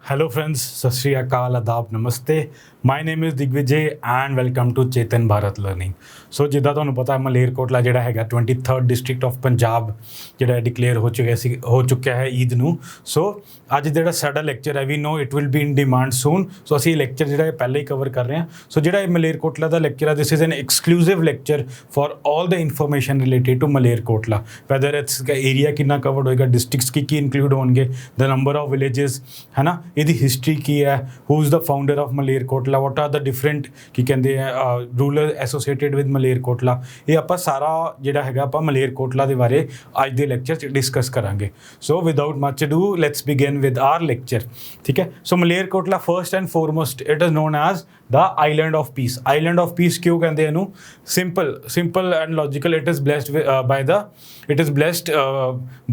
Hello friends, Sat Shri Akal, Adab, Namaste. My name is Digvijay and welcome to Chetan Bharat Learning. So ਜਿੱਦਾਂ ਤੁਹਾਨੂੰ ਪਤਾ ਮਲੇਰਕੋਟਲਾ ਜਿਹੜਾ ਹੈਗਾ 23rd district of Punjab ਜਿਹੜਾ declare ਹੋ ਚੁੱਕਿਆ ਹੈ ਈਦ ਨੂੰ। ਸੋ ਅੱਜ ਜਿਹੜਾ ਸਾਡਾ ਲੈਕਚਰ ਹੈ we know it will be in demand soon. So ਅਸੀਂ ਲੈਕਚਰ ਜਿਹੜਾ ਹੈ ਪਹਿਲਾਂ ਹੀ ਕਵਰ ਕਰ ਰਹੇ ਹਾਂ। ਸੋ ਜਿਹੜਾ ਇਹ ਮਲੇਰਕੋਟਲਾ ਦਾ ਲੈਕਚਰ ਹੈ this is an exclusive lecture for all the information related to Malerkotla, whether its area ਕਿੰਨਾ ਕਵਰਡ ਹੋਏਗਾ, ਡਿਸਟ੍ਰਿਕਟਸ ਕੀ ਇਨਕਲੂਡ ਹੋਣਗੇ, ਦ ਨੰਬਰ ਆਫ ਵਿਲੇजेस ਹੈ ਨਾ, ਇਹਦੀ ਹਿਸਟਰੀ ਕੀ ਹੈ, who is the founder of Malerkotla, what are the different ਕੀ ਕਹਿੰਦੇ ਆ ਰੂਲਰ ਐਸੋਸੀਏਟਿਡ ਵਿਦ ਮਲੇਰਕੋਟਲਾ। ਇਹ ਆਪਾਂ ਸਾਰਾ ਜਿਹੜਾ ਹੈਗਾ ਆਪਾਂ ਮਲੇਰਕੋਟਲਾ ਦੇ ਬਾਰੇ ਅੱਜ ਦੇ ਲੈਕਚਰ 'ਚ ਡਿਸਕਸ ਕਰਾਂਗੇ। So without much do let's begin with our lecture. ਠੀਕ ਹੈ। So Malerkotla first and foremost it is known as the island of peace। island of peace ਕਿਉਂ ਕਹਿੰਦੇ ਇਹਨੂੰ? simple and logical, it is blessed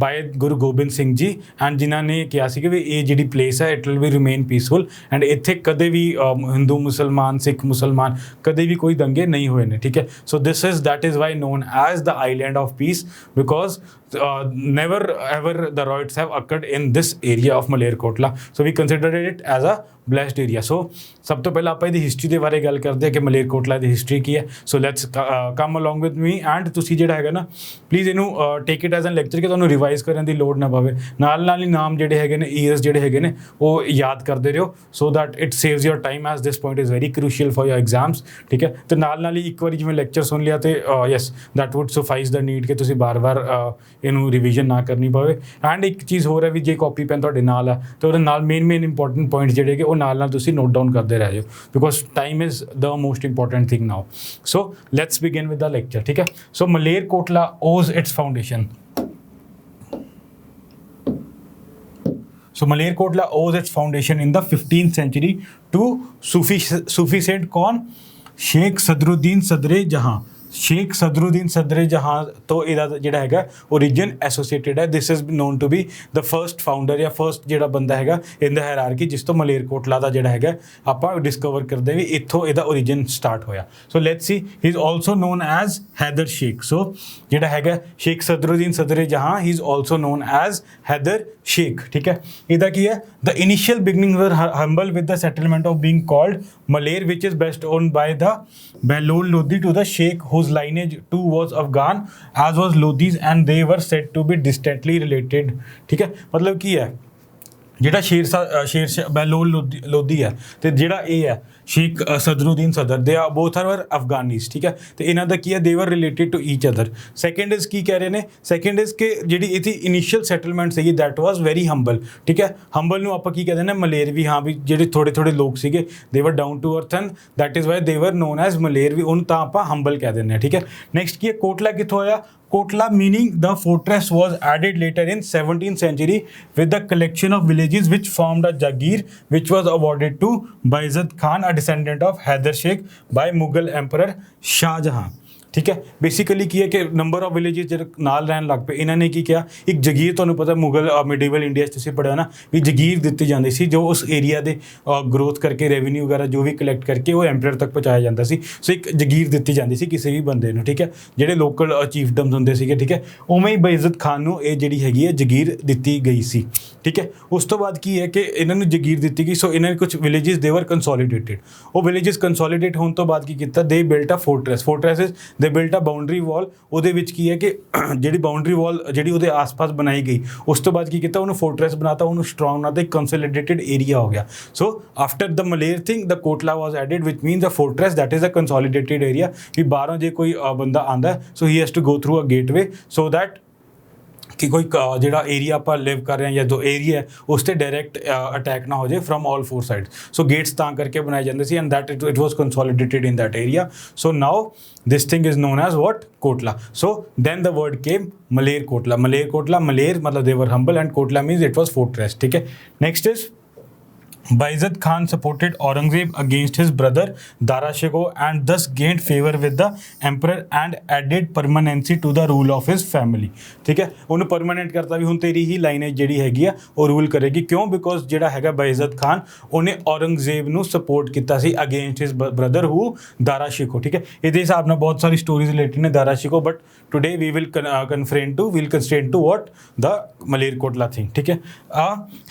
by ਗੁਰੂ ਗੋਬਿੰਦ ਸਿੰਘ ਜੀ and ਜਿਨ੍ਹਾਂ ਨੇ ਕਿਹਾ ਸੀ ਕਿ ਵੀ ਇਹ ਜਿਹੜੀ ਪਲੇਸ ਹੈ ਇਟ ਵਿਲ ਵੀ ਰਿਮੇਨ ਪੀਸਫੁਲ ਐਂਡ ਇੱਥੇ ਕਦੇ ਵੀ ਹਿੰਦੂ ਮੁਸਲਮਾਨ ਸਿੱਖ ਮੁਸਲਮਾਨ ਕਦੇ ਵੀ ਕੋਈ ਦੰਗੇ ਨਹੀਂ ਹੋਏ ਨੇ। ਠੀਕ ਹੈ। ਸੋ that is why known as the island of peace because never ever the riots have occurred in this area of Malerkotla, so we considered it as a blessed area। so ਸਭ ਤੋਂ ਪਹਿਲਾਂ ਆਪਾਂ ਇਹਦੀ ਹਿਸਟਰੀ ਦੇ ਬਾਰੇ ਗੱਲ ਕਰਦੇ ਹਾਂ ਕਿ ਮਲੇਰਕੋਟਲਾ ਦੀ ਹਿਸਟਰੀ ਕੀ ਹੈ। So let's come along with me and ਤੁਸੀਂ ਜਿਹੜਾ ਹੈਗਾ ਨਾ ਪਲੀਜ਼ ਇਹਨੂੰ take it as an lecture ਕਿ ਤੁਹਾਨੂੰ ਰਿਵਾਈਜ਼ ਕਰਨ ਦੀ ਲੋੜ ਨਾ ਪਵੇ, ਨਾਲ ਹੀ ਨਾਮ ਜਿਹੜੇ ਹੈਗੇ ਨੇ ਈਅਰਸ ਜਿਹੜੇ ਹੈਗੇ ਨੇ ਉਹ ਯਾਦ ਕਰਦੇ ਰਹੋ so that it saves your time as this point is very crucial for your exams. ਠੀਕ ਹੈ। ਤੇ ਨਾਲ ਹੀ ਇੱਕ ਵਾਰੀ ਜਿਵੇਂ ਲੈਕਚਰ ਸੁਣ ਲਿਆ ਤੇ yes that would suffice the need ਕਿ ਤੁਸੀਂ ਬਾਰ-ਬਾਰ ਇਹਨੂੰ ਰਿਵੀਜ਼ਨ ਨਾ ਕਰਨੀ ਪਵੇ। ਐਂਡ ਇੱਕ ਚੀਜ਼ ਹੋਰ ਹੈ ਵੀ ਜੇ ਕਾਪੀ ਪੈਨ ਤੁਹਾਡੇ ਨਾਲ ਆ ਤੇ ਉਹਦੇ ਨਾਲ ਮੇਨ ਇੰਪੋਰਟੈਂਟ ਪੁਆਇੰਟ ਜਿਹੜੇ ਕਿ ਉਹ ਨਾਲ ਤੁਸੀਂ ਨੋਟ ਡਾਊਨ ਕਰਦੇ ਰਹਿ ਜਾਓ because time is the most important thing now। so let's begin with the lecture। ठीक है। so Malerkotla owes its foundation। so Malerkotla owes its foundation in the 15th century to Sufi saint कौन? शेख सदरुद्दीन सदरे जहां। शेख सदरुद्दीन सदरे जहां तो ਇਹਦਾ ਜਿਹੜਾ ਹੈਗਾ origin associated ਹੈ। this is known to be the first founder ਜਾਂ first ਜਿਹੜਾ ਬੰਦਾ ਹੈਗਾ in the hierarchy ਜਿਸ ਤੋਂ ਮਲੇਰਕੋਟਲਾ ਦਾ ਜਿਹੜਾ ਹੈਗਾ ਆਪਾਂ ਡਿਸਕਵਰ ਕਰਦੇ ਵੀ ਇੱਥੋਂ ਇਹਦਾ origin ਸਟਾਰਟ ਹੋਇਆ। so let's see he is also known as Haidar Sheikh. so ਜਿਹੜਾ ਹੈਗਾ शेख सदरुद्दीन सदरे जहां he is also known as Haidar Sheikh. ठीक है। ਇਹਦਾ ਕੀ ਹੈ? the initial beginnings were humble with the settlement of being called Maler which is best owned by the Behlul Lodi to the Sheikh whose lineage too was Afghan as was Lodhi's and they were said to be distantly related। ठीक है। मतलब ਕੀ ਹੈ ਜਿਹੜਾ ਸ਼ੇਰ ਬਹਿਲੋਲ ਲੋਧੀ ਹੈ ਤੇ ਜਿਹੜਾ ਇਹ ਹੈ ਸ਼ੇਖ ਸਦਰੁद्दीन ਸਦਰ ਦੇ ਆ ਬੋਥ ਆਰ ਅਫਗਾਨੀਜ਼। ਠੀਕ ਹੈ। ਤੇ ਇਹਨਾਂ ਦਾ ਕੀ ਹੈ they were related to each other. Second is ਕੀ ਕਹਿ ਰਹੇ ਨੇ? ਸੈਕਿੰਡ ਇਜ਼ ਕਿ ਜਿਹੜੀ ਇਹਦੀ ਇਨੀਸ਼ੀਅਲ ਸੈਟਲਮੈਂਟ ਸੀਗੀ ਦੈਟ ਵਾਜ਼ ਵੈਰੀ ਹੰਬਲ। ਠੀਕ ਹੈ। ਹੰਬਲ ਨੂੰ ਆਪਾਂ ਕੀ ਕਹਿੰਦੇ ਨੇ? ਮਲੇਰ ਵੀ ਹਾਂ ਵੀ ਜਿਹੜੇ ਥੋੜੇ ਲੋਕ ਸੀਗੇ they were down to earth and that is why they were non as Maler ਵੀ ਉਹਨੂੰ ਤਾਂ ਆਪਾਂ ਹੰਬਲ ਕਹਿ ਦਿੰਦੇ ਹਾਂ। ਠੀਕ ਹੈ। ਨੈਕਸਟ ਕੀ ਹੈ? ਕੋਟਲਾ ਕਿੱਥੋਂ ਆਇਆ? Kotla meaning the fortress was added later in 17th century with the collection of villages which formed a Jagir which was awarded to Bayezid Khan, a descendant of Hyder Sheikh by Mughal Emperor Shah Jahan। ਠੀਕ ਹੈ। Basically ਕੀ ਹੈ ਕਿ number of villages ਜਿਹੜੇ ਨਾਲ ਰਹਿਣ ਲੱਗ ਪਏ ਇਹਨਾਂ ਨੇ ਕੀ ਕਿਹਾ ਇੱਕ ਜਗੀਰ, ਤੁਹਾਨੂੰ ਪਤਾ ਮੁਗਲ ਮਿਡੀਵਲ ਇੰਡੀਆ 'ਚ ਤੁਸੀਂ ਪੜ੍ਹਿਆ ਨਾ ਵੀ ਜਗੀਰ ਦਿੱਤੀ ਜਾਂਦੀ ਸੀ ਜੋ ਉਸ ਏਰੀਆ ਦੇ ਗਰੋਥ ਕਰਕੇ ਰੈਵਨਿਊ ਵਗੈਰਾ ਜੋ ਵੀ ਕਲੈਕਟ ਕਰਕੇ ਉਹ ਐਮਪਰਰ ਤੱਕ ਪਹੁੰਚਾਇਆ ਜਾਂਦਾ ਸੀ। ਸੋ ਇੱਕ ਜਗੀਰ ਦਿੱਤੀ ਜਾਂਦੀ ਸੀ ਕਿਸੇ ਵੀ ਬੰਦੇ ਨੂੰ। ਠੀਕ ਹੈ। ਜਿਹੜੇ ਲੋਕਲ ਚੀਫਡਮਸ ਹੁੰਦੇ ਸੀਗੇ। ਠੀਕ ਹੈ। ਉਵੇਂ ਹੀ ਬਇਜ਼ਤ ਖਾਨ ਨੂੰ ਇਹ ਜਿਹੜੀ ਹੈਗੀ ਹੈ ਜਗੀਰ ਦਿੱਤੀ ਗਈ ਸੀ। ਠੀਕ ਹੈ। ਉਸ ਤੋਂ ਬਾਅਦ ਕੀ ਹੈ ਕਿ ਇਹਨਾਂ ਨੂੰ ਜਗੀਰ ਦਿੱਤੀ ਗਈ ਸੋ ਇਹਨਾਂ ਨੇ ਕੁਝ ਵਿਲੇजेस ਦੇ ਵਰ ਕੰਸੋਲੀਡੇਟਿਡ। ਉਹ ਵਿਲੇजेस ਕੰਸੋਲੀਡੇਟ ਹੋਣ ਤੋਂ ਬਾਅਦ ਕੀ ਕੀਤਾ ਦੇ ਬਿਲਟ ਅ ਫੋਰਟਰੈਸ ਦੇ ਬਿਲਟ ਅ ਬਾਉਂਡਰੀ ਵਾਲ। ਉਹਦੇ ਵਿੱਚ ਕੀ ਹੈ ਕਿ ਜਿਹੜੀ ਬਾਉਂਡਰੀ ਵਾਲ ਜਿਹੜੀ ਉਹਦੇ ਆਸ-ਪਾਸ ਬਣਾਈ ਗਈ ਉਸ ਤੋਂ ਬਾਅਦ ਕੀ ਕੀਤਾ ਉਹਨੂੰ ਫੋਰਟਰੈਸ ਬਣਾਤਾ, ਉਹਨੂੰ ਸਟਰੋਂਗ ਬਣਾਤਾ, ਇੱਕ ਕੰਸੋਲੀਡੇਟਿਡ ਏਰੀਆ ਹੋ ਗਿਆ। So after the Maler thing the Kotla was added which means the fortress that is a consolidated area ਕਿ ਬਾਹਰੋਂ ਜੇ ਕੋਈ ਬੰਦਾ ਆਉਂਦਾ so he has to go through a gateway so that ਕਿ ਕੋਈ ਜਿਹੜਾ ਏਰੀਆ ਆਪਾਂ ਲਿਵ ਕਰ ਰਹੇ ਹਾਂ ਜਾਂ ਜੋ ਏਰੀਆ ਹੈ ਉਸ 'ਤੇ ਡਾਇਰੈਕਟ ਅਟੈਕ ਨਾ ਹੋ ਜਾਏ from all four sides. So gates ਤਾਂ ਕਰਕੇ ਬਣਾਏ ਜਾਂਦੇ ਸੀ and that it was consolidated in that area. So now this thing is known as what? Kotla। so then the word came Maler maler मतलब they were humble and Kotla means it was fortress। ठीक है। next is Baizat Khan supported Aurangzeb against his brother Dara Shikoh and thus gained favor with the emperor and added permanency to the rule of his family। ठीक है, ਉਹਨੂੰ permanent ਕਰਤਾ ਵੀ ਹੁਣ ਤੇਰੀ ਹੀ ਲਾਈਨੇਜ ਜਿਹੜੀ ਹੈਗੀ ਆ ਉਹ ਰੂਲ ਕਰੇਗੀ। ਕਿਉਂ? ਬਿਕੋਜ਼ ਜਿਹੜਾ ਹੈਗਾ ਬਾਇਜ਼ਤ ਖਾਨ ਉਹਨੇ ਔਰੰਗਜ਼ੇਬ ਨੂੰ ਸਪੋਰਟ ਕੀਤਾ ਸੀ ਅਗੇਂਸਟ ਹਿਸ ਬ੍ਰਦਰ ਹੂ ਦਾਰਾ ਸ਼ਿਕੋ। ਠੀਕ ਹੈ, ਇਹਦੇ ਹਿਸਾਬ ਨਾਲ ਬਹੁਤ ਸਾਰੀ ਸਟੋਰੀਜ਼ ਰਿਲੇਟਡ ਨੇ ਦਾਰਾ ਸ਼ਿਕੋ, but today we will constrain to what the Malerkotla thing। ठीक है,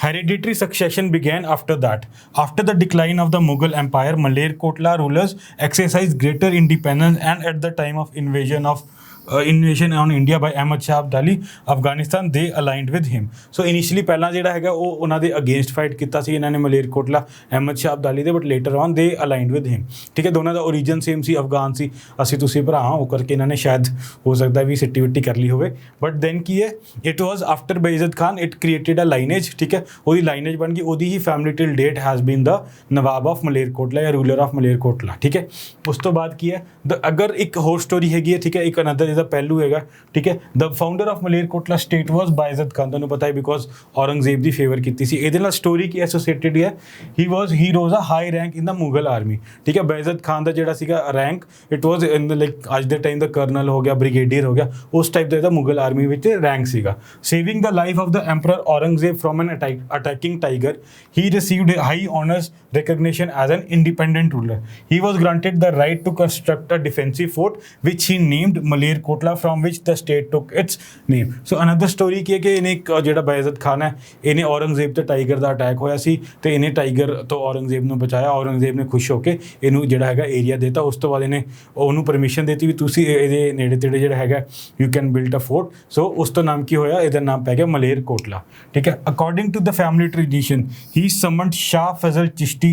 hereditary succession began after that। After the decline of the Mughal Empire, Malerkotla rulers exercised greater independence, and at the time of invasion on India by Ahmad Shah Abdali Afghanistan, they aligned with him। so initially ਪਹਿਲਾਂ ਜਿਹੜਾ ਹੈਗਾ ਉਹ ਉਹਨਾਂ ਦੇ against fight ਕੀਤਾ ਸੀ ਇਹਨਾਂ ਨੇ ਮਲੇਰਕੋਟਲਾ ਅਹਿਮਦ ਸ਼ਾਹ ਅਬਦਾਲੀ ਦੇ, ਬਟ ਲੇਟਰ ਔਨ ਦੇ ਅਲਾਈਨਡ ਵਿਦ ਹਿਮ। ਠੀਕ ਹੈ, ਦੋਨਾਂ ਦਾ ਓਰੀਜਨ ਸੇਮ ਸੀ, ਅਫਗਾਨ ਸੀ, ਅਸੀਂ ਤੁਸੀਂ ਭਰਾ ਹਾਂ, ਉਹ ਕਰਕੇ ਇਹਨਾਂ ਨੇ ਸ਼ਾਇਦ ਹੋ ਸਕਦਾ ਵੀ ਸਿੱਟੀ ਵਿੱਟੀ ਕਰ ਲਈ ਹੋਵੇ। ਬਟ ਦੈਨ ਕੀ ਹੈ, it was after Bayazid Khan it created a lineage. ਠੀਕ ਹੈ, ਉਹਦੀ ਲਾਈਨੇਜ ਬਣ ਗਈ, ਉਹਦੀ ਹੀ family till date has been the Nawab of Malerkotla ਜਾਂ ਰੂਲਰ ਆਫ ਮਲੇਰਕੋਟਲਾ। ਠੀਕ ਹੈ, ਉਸ ਤੋਂ ਬਾਅਦ ਕੀ ਹੈ, ਅਗਰ ਇੱਕ ਹੋਰ ਸਟੋਰੀ ਹੈਗੀ ਹੈ, ਠੀਕ ਹੈ, ਇੱਕ ਅਨਦਰ ਦਾ ਪਹਿਲੂ ਹੈਗਾ। ਠੀਕ ਹੈ, ਦ ਫਾਊਂਡਰ ਆਫ ਮਲੇਰਕੋਟਲਾ ਸਟੇਟ ਵਾਜ਼ ਬਾਇਜ਼ਤ ਖਾਨ, ਤੁਹਾਨੂੰ ਪਤਾ ਹੈ ਬਿਕੋਜ਼ ਔਰੰਗਜ਼ੇਬ ਦੀ ਫੇਵਰ ਕੀਤੀ ਸੀ। ਇਹਦੇ ਨਾਲ ਸਟੋਰੀ ਕੀ ਐਸੋਸੀਏਟਿਡ ਹੈ, he rose a high rank in the Mughal army. ਠੀਕ ਹੈ, ਬਾਇਜ਼ਤ ਖਾਨ ਦਾ ਜਿਹੜਾ ਸੀਗਾ rank it was in the like ਅੱਜ ਦੇ ਟਾਈਮ ਦਾ ਕਰਨਲ ਹੋ ਗਿਆ, ਬ੍ਰਿਗੇਡੀਅਰ ਹੋ ਗਿਆ, ਉਸ ਟਾਈਪ ਦਾ ਇਹਦਾ ਮੁਗਲ ਆਰਮੀ ਵਿੱਚ ਰੈਂਕ ਸੀਗਾ। Saving the life of the emperor Aurangzeb from an attacking tiger, he received high honours recognition as an independent ruler। he was granted the right to construct a defensive fort which he named Malerkotla, from which the state took its name। so another story ਕੀ ਹੈ ਕਿ ਇਹਨੇ ਜਿਹੜਾ ਬਾਇਜ਼ਤ ਖਾਨ ਹੈ ਇਹਨੇ ਔਰੰਗਜ਼ੇਬ ਤੇ tiger ਦਾ attack ਹੋਇਆ ਸੀ ਤੇ ਇਹਨੇ ਟਾਈਗਰ ਤੋਂ ਔਰੰਗਜ਼ੇਬ ਨੂੰ ਬਚਾਇਆ। ਔਰੰਗਜ਼ੇਬ ਨੇ ਖੁਸ਼ ਹੋ ਕੇ ਇਹਨੂੰ ਜਿਹੜਾ ਹੈਗਾ ਏਰੀਆ ਦਿੱਤਾ। ਉਸ ਤੋਂ ਬਾਅਦ ਇਹਨੇ ਉਹਨੂੰ ਪਰਮਿਸ਼ਨ ਦਿੱਤੀ ਵੀ ਤੁਸੀਂ ਇਹਦੇ ਨੇੜੇ ਤੇੜੇ ਜਿਹੜਾ ਹੈਗਾ you can build a fort. So ਉਸ ਤੋਂ ਨਾਮ ਕੀ ਹੋਇਆ, ਇਹਦਾ ਨਾਮ ਪੈ ਗਿਆ ਮਲੇਰਕੋਟਲਾ। ਠੀਕ ਹੈ, according to the family tradition he summoned Shah Fazal Chishti,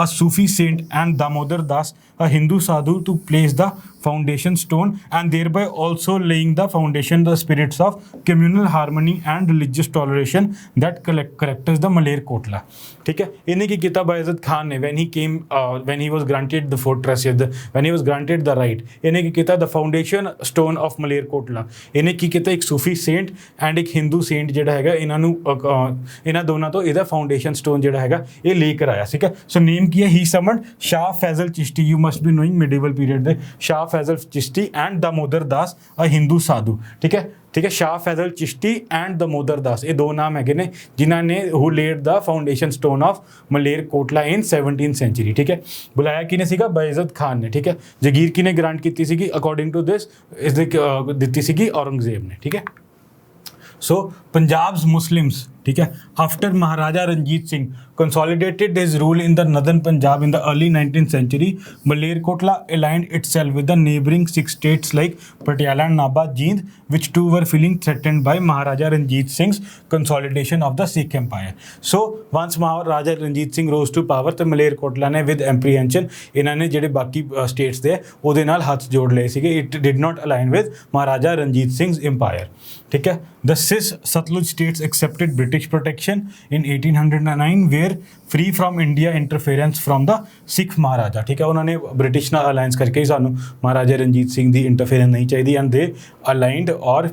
a Sufi saint, and Damodar Das, a Hindu sadhu, to place the foundation stone and thereby also laying the foundation, the spirits of communal harmony and religious toleration that characterize the Malerkotla। ठीक है, इन्हें की किया बायज़त खान ने when he was granted the fortress, when he was granted the right, इन्हें की किया the foundation stone of Malerkotla, इन्हें की किया एक सूफी सेंट एंड एक हिंदू सेंट ਜਿਹੜਾ ਹੈਗਾ ਇਹਨਾਂ ਦੋਨਾਂ ਤੋਂ ਇਹਦਾ ਫਾਊਂਡੇਸ਼ਨ ਸਟੋਨ ਜਿਹੜਾ ਹੈਗਾ ਇਹ ਲੈ ਕੇ ਆਇਆ। ਠੀਕ ਹੈ, ਸੋ ਨੇਮ ਕੀ ਹੈ, he summoned Shah Faizal Chishti, you must be knowing medieval period ਦੇ ਸ਼ਾਹ ਫੈਜ਼ਲ ਚਿਸ਼ਤੀ ਐਂਡ ਦਮੋਦਰ ਦਾਸ ਅ ਹਿੰਦੂ ਸਾਧੂ। ਠੀਕ ਹੈ, ਠੀਕ ਹੈ, ਸ਼ਾਹ ਫੈਜ਼ਲ ਚਿਸ਼ਤੀ ਐਂਡ ਦਮੋਦਰ ਦਾਸ, ਇਹ ਦੋ ਨਾਮ ਹੈਗੇ ਨੇ ਜਿਨ੍ਹਾਂ ਨੇ who laid the foundation stone of Malerkotla in 17th century. ਠੀਕ ਹੈ, ਬੁਲਾਇਆ ਕਿਨੇ ਸੀਗਾ, ਬਾਇਜ਼ਤ ਖਾਨ ਨੇ। ਠੀਕ ਹੈ, ਜਗੀਰ ਕਿਨੇ ਗ੍ਰਾਂਟ ਕੀਤੀ ਸੀਗੀ, ਅਕੋਰਡਿੰਗ ਟੂ ਦਿਸ ਇਸ ਦੀ ਦਿੱਤੀ ਸੀਗੀ ਔਰੰਗਜ਼ੇਬ ਨੇ। ਠੀਕ ਹੈ, ਸੋ ਪੰਜਾਬ's Muslims, ठीक है, after Maharaja Ranjit Singh consolidated his rule in the northern Punjab in the early 19th century, Malerkotla aligned itself with the neighboring 6 states like Patiala and Nabha, Jind, which two were feeling threatened by Maharaja Ranjit Singh's consolidation of the Sikh Empire। So once Maharaja Ranjit Singh rose to power, तो Malerkotla ने with apprehension ਇਹਨਾਂ ਨੇ ਜਿਹੜੇ ਬਾਕੀ states ਦੇ ਉਹਦੇ ਨਾਲ ਹੱਥ ਜੋੜ ਲਏ ਸੀਗੇ। It did not align with Maharaja Ranjit Singh's empire। ठीक है, the Sis Satluj states accepted British protection in 1809, were free from India interference from the Sikh Maharaja। ठीक है, उन्होंने ब्रिटिश ਨਾਲ ਅਲਾਈਅੰਸ ਕਰਕੇ ਸਾਨੂੰ ਮਹਾਰਾਜਾ ਰਣਜੀਤ ਸਿੰਘ ਦੀ ਇੰਟਰਫੇਰੈਂਸ ਨਹੀਂ ਚਾਹੀਦੀ ਐਂਡ ਦੇ ਅਲਾਈਨਡ ਔਰ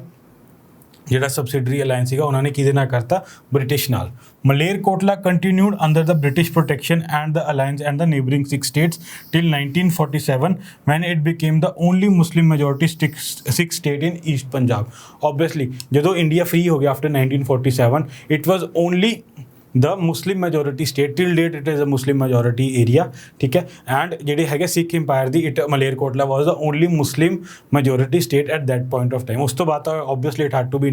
ਜਿਹੜਾ ਸਬਸਿਡਰੀ ਅਲਾਈਅੰਸ ਸੀਗਾ ਉਹਨਾਂ ਨੇ ਕਿਹਦੇ ਨਾਲ ਕਰਤਾ, ਬ੍ਰਿਟਿਸ਼ ਨਾਲ। Malerkotla continued under the British protection and the alliance and the neighbouring 6 states till 1947 when it became the only Muslim majority Sikh state in East Punjab। Obviously ਜਦੋਂ ਇੰਡੀਆ ਫ੍ਰੀ ਹੋ ਗਿਆ after 1947 it was only the Muslim majority state, till date it is a Muslim majority area। ठीक है, and ਜਿਹੜੇ ਹੈਗੇ ਸਿੱਖ empire the Malerkotla was the only Muslim majority state at that point of time। ਉਸ ਤੋਂ ਬਾਅਦ ਤਾਂ obviously it had to be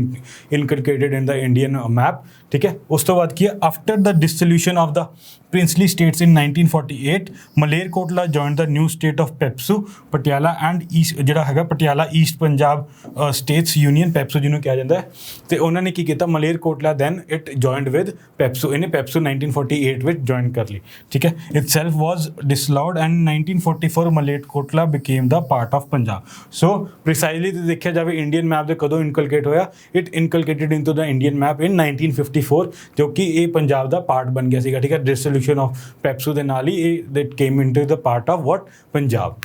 inculcated in the Indian map। ठीक है, ਉਸ ਤੋਂ ਬਾਅਦ ਕੀ ਹੈ, after the dissolution of the princely states in 1948 Malerkotla joined the new state of Pepsu, Patiala and East ਜਿਹੜਾ ਹੈਗਾ Patiala East Punjab states union, PEPSU ਜਿਹਨੂੰ ਕਿਹਾ ਜਾਂਦਾ ਹੈ। ਤੇ ਉਹਨਾਂ ਨੇ ਕੀ ਕੀਤਾ, Malerkotla then it joined with PEPSU, ਇਹਨੇ ਪੈਪਸੂ 1948 ਵਿੱਚ ਜੁਆਇਨ ਕਰ ਲਈ। ਠੀਕ ਹੈ, itself was disallowed and 1944 Malerkotla became the part of Punjab। so precisely ਤੇ ਦੇਖਿਆ ਜਾਵੇ ਇੰਡੀਅਨ ਮੈਪ ਦੇ ਕਦੋਂ ਇਨਕਲਕੇਟ ਹੋਇਆ, it inculcated into the Indian map in 1954 ਜੋ ਕਿ ਇਹ ਪੰਜਾਬ ਦਾ ਪਾਰਟ ਬਣ ਗਿਆ ਸੀਗਾ। ਠੀਕ ਹੈ, dissolution of ਪੈਪਸੂ ਦੇ ਨਾਲ ਹੀ ਇਹ that came into the part of what, Punjab.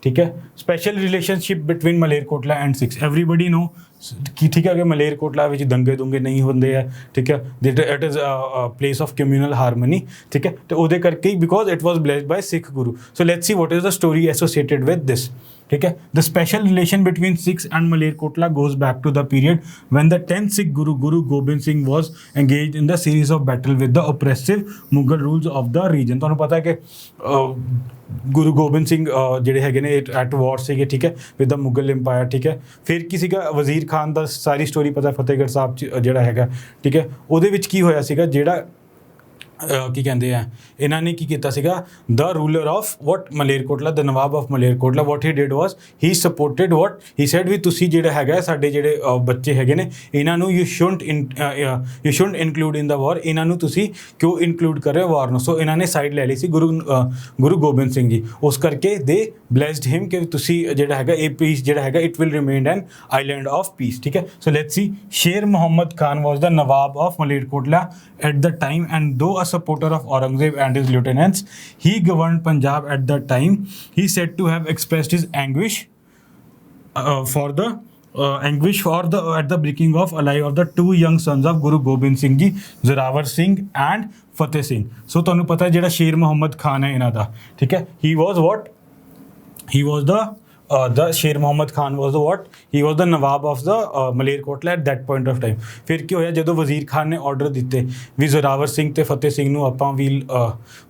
ठीक है, special relationship between Malerkotla and Sikhs, everybody know ਕਿ ਠੀਕ ਹੈ ਕਿ ਮਲੇਰਕੋਟਲਾ ਵਿੱਚ ਦੰਗੇ ਦੁੰਗੇ ਨਹੀਂ ਹੁੰਦੇ ਹੈ, ਠੀਕ ਹੈ, it is place of communal harmony, ਠੀਕ ਹੈ, ਤੇ ਉਹਦੇ ਕਰਕੇ ਹੀ because it was blessed by Sikh Guru. So let's see what is the story associated with this, ठीक है। The special relation between Sikhs and Malerkotla goes back to the period when the 10th Sikh Guru Gobind Singh was engaged in the series of battle with the oppressive Mughal rules of the region। ਤੁਹਾਨੂੰ ਪਤਾ ਹੈ ਕਿ ਗੁਰੂ ਗੋਬਿੰਦ ਸਿੰਘ ਜਿਹੜੇ ਹੈਗੇ ਨੇ at ਵਾਰ ਸੀਗੇ, ਠੀਕ ਹੈ, ਵਿਦ ਦਾ ਮੁਗਲ ਇੰਪਾਇਰ, ਠੀਕ ਹੈ। ਫਿਰ ਕੀ ਸੀਗਾ, ਵਜ਼ੀਰ ਖਾਨ ਦਾ ਸਾਰੀ ਸਟੋਰੀ ਪਤਾ ਫਤਿਹਗੜ੍ਹ ਸਾਹਿਬ 'ਚ ਜਿਹੜਾ ਹੈਗਾ, ਠੀਕ ਹੈ, ਉਹਦੇ ਵਿੱਚ ਕੀ ਹੋਇਆ ਸੀਗਾ, ਜਿਹੜਾ ਕੀ ਕਹਿੰਦੇ ਆ ਇਹਨਾਂ ਨੇ ਕੀ ਕੀਤਾ ਸੀਗਾ, the ruler of what Malerkotla, the Nawab of Malerkotla, what he did was he supported what he said ਵੀ ਤੁਸੀਂ ਜਿਹੜਾ ਹੈਗਾ ਸਾਡੇ ਜਿਹੜੇ ਬੱਚੇ ਹੈਗੇ ਨੇ ਇਹਨਾਂ ਨੂੰ ਯੂ ਸ਼ੁਡਨਟ ਇਨਕਲੂਡ ਇਨ ਦਾ ਵਾਰ, ਇਹਨਾਂ ਨੂੰ ਤੁਸੀਂ ਕਿਉਂ ਇਨਕਲੂਡ ਕਰ ਰਹੇ ਹੋ ਵਾਰ ਨੂੰ। ਸੋ ਇਹਨਾਂ ਨੇ ਸਾਈਡ ਲੈ ਲਈ ਸੀ ਗੁਰੂ ਗੋਬਿੰਦ ਸਿੰਘ ਜੀ, ਉਸ ਕਰਕੇ ਦੇ ਬਲੈਸਡ ਹਿਮ ਕਿ ਤੁਸੀਂ ਜਿਹੜਾ ਹੈਗਾ ਇਹ ਪੀਸ ਜਿਹੜਾ ਹੈਗਾ it will remain an island of peace, ਠੀਕ ਹੈ। So let's see Sher Muhammad Khan was the Nawab of Malerkotla at the time, and though a supporter of Aurangzeb and his lieutenants, he governed Punjab at the time. He said to have expressed his anguish at the breaking of alive of the two young sons of Guru Gobind Singh Ji, Zorawar Singh and Fateh Singh। So ਤੁਹਾਨੂੰ ਪਤਾ ਜਿਹੜਾ ਸ਼ੇਰ ਮੁਹੰਮਦ ਖਾਨ ਹੈ ਇਹਨਾਂ ਦਾ, ਠੀਕ ਹੈ, he was the Sher Muhammad Khan was the what? He was the Nawab of the Malerkotla at that point of time। ਫਿਰ ਕੀ ਹੋਇਆ, ਜਦੋਂ ਵਜ਼ੀਰ ਖਾਨ ਨੇ ਆਰਡਰ ਦਿੱਤੇ ਵੀ ਜ਼ੋਰਾਵਰ ਸਿੰਘ ਤੇ ਫਤਿਹ ਸਿੰਘ ਨੂੰ ਆਪਾਂ ਵੀਲ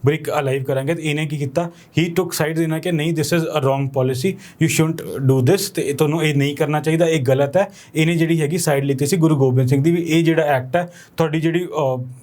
ਬ੍ਰਿਕ ਅਲਾਈਵ ਕਰਾਂਗੇ, ਤੇ ਇਹਨੇ ਕੀ ਕੀਤਾ, ਹੀ ਟੁੱਕ ਸਾਈਡਸ, ਇਹਨਾਂ ਕਿ ਨਹੀਂ this is a wrong policy, you shouldn't do this, ਤੇ ਤੁਹਾਨੂੰ ਇਹ ਨਹੀਂ ਕਰਨਾ ਚਾਹੀਦਾ, ਇਹ ਗਲਤ ਹੈ। ਇਹਨੇ ਜਿਹੜੀ ਹੈਗੀ ਸਾਈਡ ਲਿੱਤੀ ਸੀ ਗੁਰੂ ਗੋਬਿੰਦ ਸਿੰਘ ਦੀ ਵੀ ਇਹ ਜਿਹੜਾ ਐਕਟ ਹੈ ਤੁਹਾਡੀ ਜਿਹੜੀ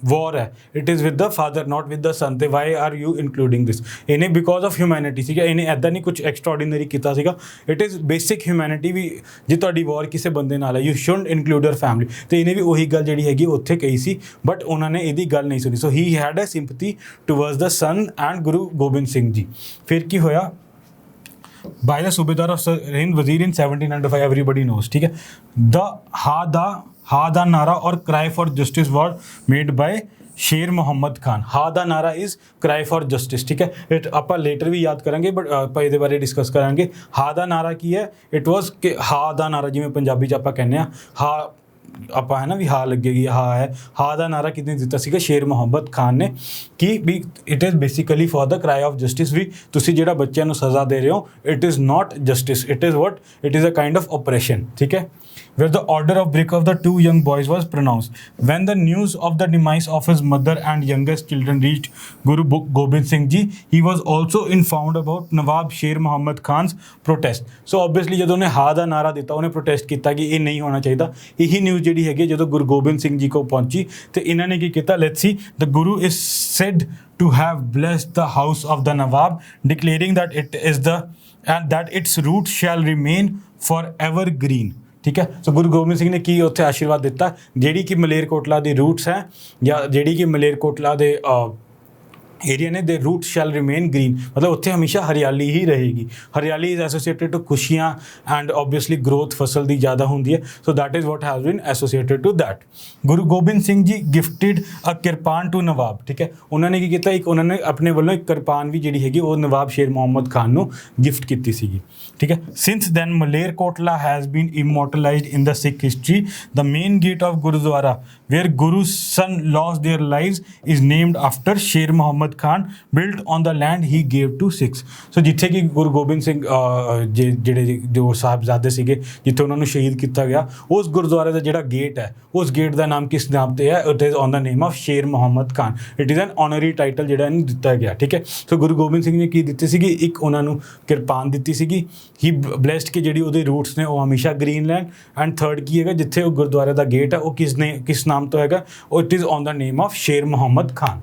ਵਾਰ ਹੈ it is with the father not with the son, ਤੇ why are you including this. ਇਹਨੇ ਬਿਕੋਜ਼ ਆਫ ਹਿਊਮੈਨਿਟੀ ਸੀਗਾ, ਇਹਨੇ ਇੱਦਾਂ ਨਹੀਂ ਕੁਝ ਐਕਸਟਰਾਆਰਡੀਨਰੀ ਕੀਤਾ ਸੀਗਾ, ਇਟ ਇਜ਼ ਬੇਸਿਕ ਹਿਊਮੈਨਿਟੀ ਵੀ ਜੇ ਤੁਹਾਡੀ ਵਾਰ ਕਿਸੇ ਬੰਦੇ ਨਾਲ ਹੈ you shouldn't include your family, ਤੇ ਇਹਨੇ ਵੀ ਉਹੀ ਗੱਲ ਜਿਹੜੀ ਹੈਗੀ ਉੱਥੇ ਕਹੀ ਸੀ, ਬਟ ਉਹਨਾਂ ਨੇ ਇਹਦੀ ਗੱਲ ਨਹੀਂ ਸੁਣੀ। So he had a sympathy towards the son and Guru Gobind Singh ji. ਫਿਰ ਕੀ ਹੋਇਆ, by the Subedar of Sirhind Wazir in 1705, everybody knows, ठीक है, the ha da nara or cry for justice was made by ਸ਼ੇਰ ਮੁਹੰਮਦ ਖਾਨ। ਹਾ ਦਾ ਨਾਰਾ ਇਜ਼ ਕਰਾਈ ਫॉर ਜਸਟਿਸ, ਠੀਕ ਹੈ, ਇਟ ਆਪਾਂ ਲੇਟਰ ਵੀ ਯਾਦ ਕਰਾਂਗੇ, ਬਟ ਆਪਾਂ ਇਹਦੇ ਬਾਰੇ ਡਿਸਕਸ ਕਰਾਂਗੇ। ਹਾ ਦਾ ਨਾਰਾ ਕੀ ਹੈ, ਇਟ ਵਾਜ਼ ਕਿ ਹਾ ਦਾ ਨਾਰਾ ਜਿਵੇਂ ਪੰਜਾਬੀ 'ਚ ਆਪਾਂ ਕਹਿੰਦੇ ਹਾਂ ਹਾ ਆਪਾਂ ਹੈ ਨਾ ਵੀ ਹਾ ਲੱਗੇਗੀ, ਹਾ ਹੈ, ਹਾ ਦਾ ਨਾਰਾ ਕਿਹਨੇ ਦਿੱਤਾ ਸੀਗਾ, ਸ਼ੇਰ ਮੁਹੰਮਦ ਖਾਨ ਨੇ, ਕਿ ਵੀ it is basically for the cry of justice, ਵੀ ਤੁਸੀਂ ਜਿਹੜਾ ਬੱਚਿਆਂ ਨੂੰ ਸਜ਼ਾ ਦੇ ਰਹੇ ਹੋ it is not justice, it is what, it is a kind of operation, ਠੀਕ ਹੈ। Where the order of break of the two young boys was pronounced, when the news of the demise of his mother and youngest children reached Guru Gobind Singh Ji, he was also informed about Nawab Sher Muhammad Khan's protest। So obviously ਜਦੋਂ ਉਹਨੇ ਹਾ ਦਾ ਨਾਰਾ ਦਿੱਤਾ ਉਹਨੇ protest ਕੀਤਾ ਕਿ ਇਹ ਨਹੀਂ ਹੋਣਾ ਚਾਹੀਦਾ। ਇਹੀ ਨਿਊਜ਼ ਜਿਹੜੀ ਹੈਗੀ ਜਦੋਂ ਗੁਰੂ ਗੋਬਿੰਦ ਸਿੰਘ ਜੀ ਕੋਲ ਪਹੁੰਚੀ ਤੇ ਇਹਨਾਂ ਨੇ ਕੀ ਕੀਤਾ, let's see, the Guru is said to have blessed the house of the Nawab, declaring that it is and that its roots shall remain forever green, ਠੀਕ ਹੈ। ਸੋ ਗੁਰੂ ਗੋਬਿੰਦ ਸਿੰਘ ਨੇ ਕੀ ਉੱਥੇ ਆਸ਼ੀਰਵਾਦ ਦਿੱਤਾ, ਜਿਹੜੀ ਕਿ ਮਲੇਰਕੋਟਲਾ ਦੀ ਰੂਟਸ ਹੈ ਜਾਂ ਜਿਹੜੀ ਕਿ ਮਲੇਰਕੋਟਲਾ ਦੇ ਏਰੀਆ ਨੇ, ਦੇ ਰੂਟ ਸ਼ੈਲ ਰਿਮੇਨ ਗ੍ਰੀਨ, ਮਤਲਬ ਉੱਥੇ ਹਮੇਸ਼ਾ ਹਰਿਆਲੀ ਹੀ ਰਹੇਗੀ। ਹਰਿਆਲੀ ਇਜ਼ ਐਸੋਸੀਏਟਡ ਟੂ ਖੁਸ਼ੀਆਂ ਐਂਡ ਓਬਵੀਅਸਲੀ ਗਰੋਥ ਫਸਲ ਦੀ ਜ਼ਿਆਦਾ ਹੁੰਦੀ ਹੈ। So that is what has been associated to that. Guru Gobind Singh ji gifted a kirpan to Nawab, ਠੀਕ ਹੈ, ਉਹਨਾਂ ਨੇ ਕੀ ਕੀਤਾ, ਇੱਕ ਉਹਨਾਂ ਨੇ ਆਪਣੇ ਵੱਲੋਂ ਇੱਕ ਕਿਰਪਾਨ ਵੀ ਜਿਹੜੀ ਹੈਗੀ ਉਹ ਨਵਾਬ ਸ਼ੇਰ ਮੁਹੰਮਦ ਖਾਨ ਨੂੰ ਗਿਫਟ ਕੀਤੀ ਸੀਗੀ, ਠੀਕ ਹੈ। Since then Malerkotla has been immortalised in the Sikh history, the main gate of gurdwara where Guru son lost their lives is named after Sher Muhammad Khan, built on the land he gave to Sikhs। ਸੋ ਜਿੱਥੇ ਕਿ ਗੁਰੂ ਗੋਬਿੰਦ ਸਿੰਘ ਜਿਹੜੇ ਜੋ ਸਾਹਿਬਜ਼ਾਦੇ ਸੀਗੇ ਜਿੱਥੇ ਉਹਨਾਂ ਨੂੰ ਸ਼ਹੀਦ ਕੀਤਾ ਗਿਆ, ਉਸ ਗੁਰਦੁਆਰੇ ਦਾ ਜਿਹੜਾ ਗੇਟ ਹੈ ਉਸ ਗੇਟ ਦਾ ਨਾਮ ਕਿਸ ਨਾਮ 'ਤੇ ਹੈ, it is on the name of Sher Muhammad Khan. It is an honorary title ਜਿਹੜਾ ਇਹਨੂੰ ਦਿੱਤਾ ਗਿਆ, ਠੀਕ ਹੈ। ਸੋ ਗੁਰੂ ਗੋਬਿੰਦ ਸਿੰਘ ਨੇ ਕੀ ਦਿੱਤੀ ਸੀਗੀ, ਇੱਕ ਉਹਨਾਂ ਨੂੰ ਕਿਰਪਾਨ ਦਿੱਤੀ ਸੀਗੀ, ਹੀ ਬਲੈਸਡ ਕਿ ਜਿਹੜੀ ਉਹਦੇ ਰੂਟਸ ਨੇ ਉਹ ਹਮੇਸ਼ਾ ਗ੍ਰੀਨ ਲੈਂਡ, ਐਂਡ ਥਰਡ ਕੀ ਹੈਗਾ, ਜਿੱਥੇ ਉਹ ਗੁਰਦੁਆਰੇ ਦਾ ਗੇਟ ਹੈ ਉਹ ਕਿਸ ਨਾਮ ਤੋਂ ਹੈਗਾ, ਉਹ it is on the name of Sher Muhammad Khan,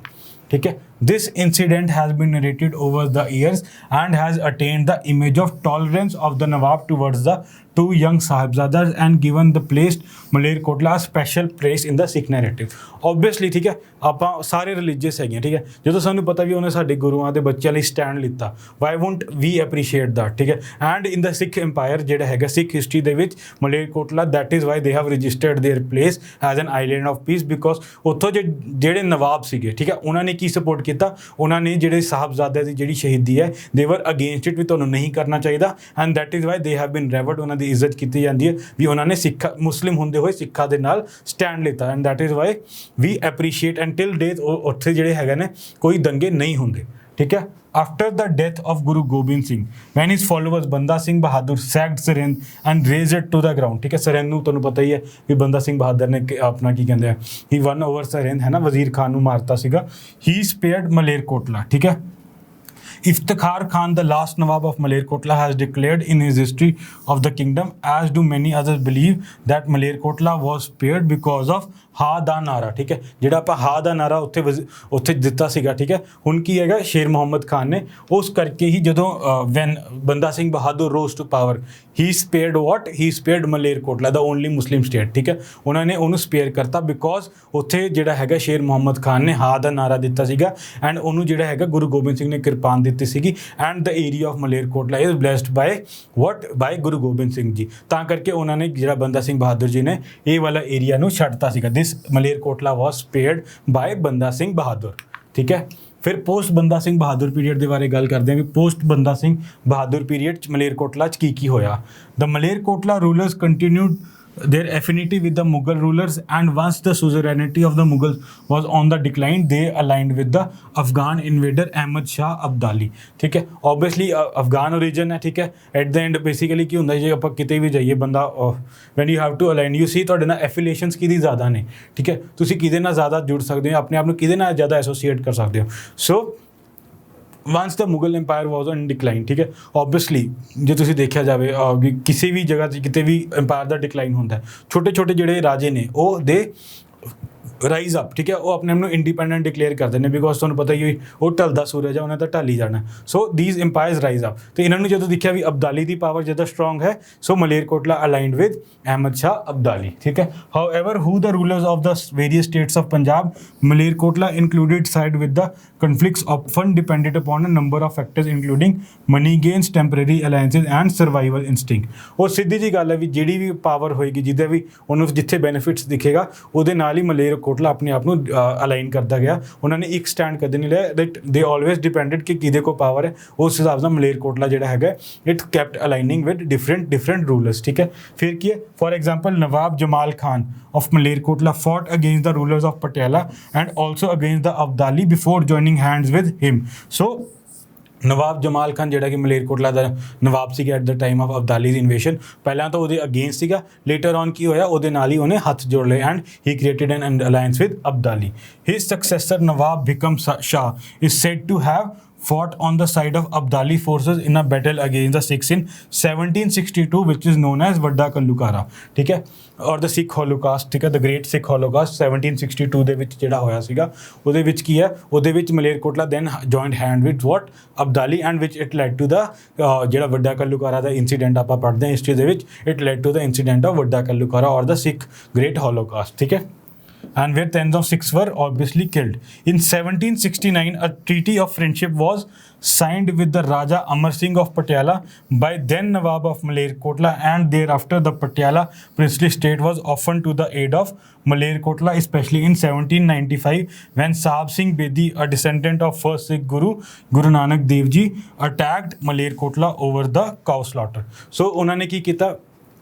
ਠੀਕ ਹੈ। This incident has been narrated over the years and has attained the image of tolerance of the Nawab towards the two young Sahibzadas and given the placed Malerkotla special place in the Sikh narrative। Obviously, ਠੀਕ ਹੈ, ਆਪਾਂ ਸਾਰੇ religious ਹੈਗੇ, ਠੀਕ ਹੈ, ਜਦੋਂ ਸਾਨੂੰ ਪਤਾ ਵੀ ਉਹਨੇ ਸਾਡੇ ਗੁਰੂਆਂ ਦੇ ਬੱਚਿਆਂ ਲਈ ਸਟੈਂਡ ਲਿੱਤਾ, why won't we appreciate that, ਠੀਕ ਹੈ। And in the Sikh empire ਜਿਹੜਾ ਹੈਗਾ ਸਿੱਖ ਹਿਸਟਰੀ ਦੇ ਵਿੱਚ Malerkotla, that is why they have registered there place as an island of piece, because ਉੱਥੋਂ ਜਿਹੜੇ ਨਵਾਬ ਸੀਗੇ, ਠੀਕ ਹੈ, ਉਹਨਾਂ ਨੇ ਕੀ ਸਪੋਰਟ ਕੀਤਾ, ਉਹਨਾਂ ਨੇ ਜਿਹੜੇ ਸਾਹਿਬਜ਼ਾਦਿਆਂ ਦੀ ਜਿਹੜੀ ਸ਼ਹੀਦੀ ਹੈ ਦੇ ਵਰ ਅਗੇਂਸਟ ਇਟ, ਵੀ ਤੁਹਾਨੂੰ ਨਹੀਂ ਕਰਨਾ ਚਾਹੀਦਾ, and that is why they have been revered, ਉਹਨਾਂ ਦੀ ਇੱਜ਼ਤ ਕੀਤੀ ਜਾਂਦੀ ਹੈ ਵੀ ਉਹਨਾਂ ਨੇ ਸਿੱਖਾਂ ਮੁਸਲਿਮ ਹੁੰਦੇ ਹੋਏ ਸਿੱਖਾਂ ਦੇ ਨਾਲ ਸਟੈਂਡ ਲਿੱਤਾ and that is why we appreciate and till date ਉੱਥੇ ਜਿਹੜੇ ਹੈਗੇ ਨੇ ਕੋਈ ਦੰਗੇ ਨਹੀਂ ਹੁੰਦੇ, ਠੀਕ ਹੈ। After the death of Guru Gobind Singh, when his followers Banda Singh Bahadur sacked Sirhind and razed it to the ground, ठीक है। Sirhind ਨੂੰ ਤੁਹਾਨੂੰ ਪਤਾ ਹੀ ਹੈ ਵੀ ਬੰਦਾ ਸਿੰਘ ਬਹਾਦਰ ਨੇ ਆਪਣਾ ਕੀ ਕਹਿੰਦੇ ਆ he won over Sirhind ਹੈ ਨਾ, ਵਜ਼ੀਰ ਖਾਨ ਨੂੰ ਮਾਰਤਾ ਸੀਗਾ। He spared Malerkotla, ਠੀਕ ਹੈ। Iftikhar Khan, the last Nawab of Malerkotla, has declared in his history of the kingdom, as do many others believe, that Malerkotla was spared because of ਹਾ ਦਾ ਨਾਰਾ, ਠੀਕ ਹੈ। ਜਿਹੜਾ ਆਪਾਂ ਹਾ ਦਾ ਨਾਰਾ ਉੱਥੇ ਦਿੱਤਾ ਸੀਗਾ, ਠੀਕ ਹੈ। ਹੁਣ ਕੀ ਹੈਗਾ, ਸ਼ੇਰ ਮੁਹੰਮਦ ਖਾਨ ਨੇ ਉਸ ਕਰਕੇ ਹੀ ਜਦੋਂ when Banda Singh Bahadur rose to power he spared what, he spared Malerkotla the only Muslim state, ਠੀਕ ਹੈ। ਉਹਨਾਂ ਨੇ ਉਹਨੂੰ ਸਪੇਅਰ ਕਰਤਾ ਬਿਕੋਜ਼ ਉੱਥੇ ਜਿਹੜਾ ਹੈਗਾ ਸ਼ੇਰ ਮੁਹੰਮਦ ਖਾਨ ਨੇ ਹਾ ਦਾ ਨਾਰਾ ਦਿੱਤਾ ਸੀਗਾ ਐਂਡ ਉਹਨੂੰ ਜਿਹੜਾ ਹੈਗਾ ਗੁਰੂ ਗੋਬਿੰਦ ਸਿੰਘ ਨੇ ਕਿਰਪਾਨ ਦਿੱਤੀ ਸੀਗੀ and the area of Malerkotla is blessed by what, by Guru Gobind Singh ji. ਤਾਂ ਕਰਕੇ ਉਹਨਾਂ ਨੇ ਜਿਹੜਾ ਬੰਦਾ ਸਿੰਘ ਬਹਾਦਰ ਜੀ ਨੇ ਇਹ ਵਾਲਾ ਏਰੀਆ ਨੂੰ ਛੱਡਤਾ ਸੀਗਾ। ਦਿਸ ਮਲੇਰਕੋਟਲਾ ਵਾਸ ਸਪੇਅਰਡ ਬਾਏ ਬੰਦਾ ਸਿੰਘ ਬਹਾਦਰ, ਠੀਕ ਹੈ। ਫਿਰ ਪੋਸਟ ਬੰਦਾ ਸਿੰਘ ਬਹਾਦਰ ਪੀਰੀਅਡ ਦੇ ਬਾਰੇ ਗੱਲ ਕਰਦੇ ਹਾਂ ਵੀ ਪੋਸਟ ਬੰਦਾ ਸਿੰਘ ਬਹਾਦਰ ਪੀਰੀਅਡ 'ਚ ਮਲੇਰਕੋਟਲਾ 'ਚ ਕੀ ਹੋਇਆ। The Malerkotla rulers continued their affinity with the Mughal rulers, and once the suzerainty of the Mughals was on the decline, they aligned with the Afghan invader Ahmad Shah Abdali, ठीक है। obviously Afghan origin है, ठीक है। at the end basically ਕੀ ਹੁੰਦਾ ਜੇ ਆਪਾਂ ਕਿਤੇ ਵੀ ਜਾਈਏ ਬੰਦਾ when you have to align, you see ਤੁਹਾਡੇ ਨਾਲ affiliations ਕਿਹਦੀ ਜ਼ਿਆਦਾ ਨੇ, ਠੀਕ ਹੈ। ਤੁਸੀਂ ਕਿਹਦੇ ਨਾਲ ਜ਼ਿਆਦਾ ਜੁੜ ਸਕਦੇ ਹੋ, ਆਪਣੇ ਆਪ ਨੂੰ ਕਿਹਦੇ ਨਾਲ ਜ਼ਿਆਦਾ ਐਸੋਸੀਏਟ ਕਰ ਸਕਦੇ ਹੋ। So once the Mughal empire was on decline, ਠੀਕ ਹੈ। ਓਬਵੀਅਸਲੀ ਜੇ ਤੁਸੀਂ ਦੇਖਿਆ ਜਾਵੇ ਵੀ ਕਿਸੇ ਵੀ ਜਗ੍ਹਾ 'ਤੇ ਕਿਤੇ ਵੀ ਇੰਪਾਇਰ ਦਾ ਡਿਕਲਾਈਨ ਹੁੰਦਾ, ਛੋਟੇ ਛੋਟੇ ਜਿਹੜੇ ਰਾਜੇ ਨੇ ਉਹ ਦੇ ਰਾਈਜ਼ ਅਪ, ਠੀਕ ਹੈ। ਉਹ ਆਪਣੇ ਆਪ ਨੂੰ ਇੰਡੀਪੈਂਡੈਂਟ ਡਿਕਲੇਅਰ ਕਰਦੇ ਨੇ ਬਿਕੋਜ਼ ਤੁਹਾਨੂੰ ਪਤਾ ਹੀ ਉਹ ਢਲਦਾ ਸੂਰਜ ਆ, ਉਹਨਾਂ ਤਾਂ ਢਲ ਹੀ ਜਾਣਾ। So these empires rise up. ਤੇ ਇਹਨਾਂ ਨੂੰ ਜਦੋਂ ਦੇਖਿਆ ਵੀ ਅਬਦਾਲੀ ਦੀ ਪਾਵਰ ਜ਼ਿਆਦਾ ਸਟਰੋਂਗ ਹੈ, so Malerkotla aligned with Ahmad Shah Abdali, ਠੀਕ ਹੈ। However who the rulers of the various states of Punjab Malerkotla included side with the conflicts often depended upon a number of factors including money gains, temporary alliances and survival instinct। ਉਹ ਸਿੱਧੀ ਜੀ ਗੱਲ ਹੈ ਵੀ ਜਿਹੜੀ ਵੀ power ਹੋਏਗੀ ਜਿਹਦੇ ਵੀ ਉਹਨੂੰ ਜਿੱਥੇ ਬੈਨੀਫਿਟਸ ਦਿਖੇਗਾ ਉਹਦੇ ਨਾਲ ਹੀ ਮਲੇਰਕੋਟਲਾ ਆਪਣੇ ਆਪ ਨੂੰ ਅਲਾਈਨ ਕਰਦਾ ਗਿਆ। ਉਹਨਾਂ ਨੇ ਇੱਕ ਸਟੈਂਡ ਕਦੇ ਨਹੀਂ ਲਿਆ, ਦੇ ਆਲਵੇਜ਼ ਡਿਪੈਂਡਡ ਕਿ ਕਿਹਦੇ ਕੋਲ ਪਾਵਰ ਹੈ, ਉਸ ਹਿਸਾਬ ਨਾਲ ਮਲੇਰਕੋਟਲਾ ਜਿਹੜਾ ਹੈਗਾ it kept ਅਲਾਈਨਿੰਗ with different rulers, ਠੀਕ ਹੈ। ਫਿਰ ਕੀ ਹੈ, for example Nawab Jamal Khan of Malerkotla fought against the rulers of Patiala and also against the Abdali before joining hands with him। So ਨਵਾਬ ਜਮਾਲ ਖਾਨ ਜਿਹੜਾ ਕਿ ਮਲੇਰਕੋਟਲਾ ਦਾ ਨਵਾਬ ਸੀਗਾ at the time of Abdali ਦੀ ਇਨਵੇਸ਼ਨ, ਪਹਿਲਾਂ ਤਾਂ ਉਹਦੇ ਅਗੇਂਸਟ ਸੀਗਾ, ਲੇਟਰ ਔਨ ਕੀ ਹੋਇਆ ਉਹਦੇ ਨਾਲ ਹੀ ਉਹਨੇ ਹੱਥ ਜੋੜ ਲਏ and he created an alliance with Abdali. His successor Nawab Bhikam Shah is said to have fought on the side of Abdali forces in a battle against the Sikhs in 1762 which is known as Vadda Kallukara, ठीक है। ਔਰ ਦ ਸਿੱਖ Holocaust, ਠੀਕ ਹੈ, ਦ great ਸਿੱਖ Holocaust 1762 ਦੇ ਵਿੱਚ ਜਿਹੜਾ ਹੋਇਆ ਸੀਗਾ ਉਹਦੇ ਵਿੱਚ ਕੀ ਹੈ, ਉਹਦੇ ਵਿੱਚ Malerkotla then joint hand with what Abdali and which it led to the ਜਿਹੜਾ ਵੱਡਾ ਕੱਲੂਕਾਰਾ ਦਾ ਇੰਸੀਡੈਂਟ ਆਪਾਂ ਪੜ੍ਹਦੇ ਹਾਂ ਹਿਸਟਰੀ ਦੇ ਵਿੱਚ, it led to the incident of Vadda ਕੱਲੂਕਾਰਾ ਔਰ ਦਾ ਸਿੱਖ ਗ੍ਰੇਟ ਹੋਲੋਕਾਸਟ, ਠੀਕ ਹੈ। And where tens of Sikhs were obviously killed. In 1769, a treaty of friendship was signed with the Raja Amar Singh of Patiala by then Nawab of Malerkotla, and thereafter the Patiala princely state was often to the aid of Malerkotla, especially in 1795 when Sahab Singh Bedi, a descendant of first Sikh Guru Guru Nanak Dev Ji, attacked Malerkotla over the cow slaughter। So ਉਹਨਾਂ ਨੇ ਕੀ ਕੀਤਾ,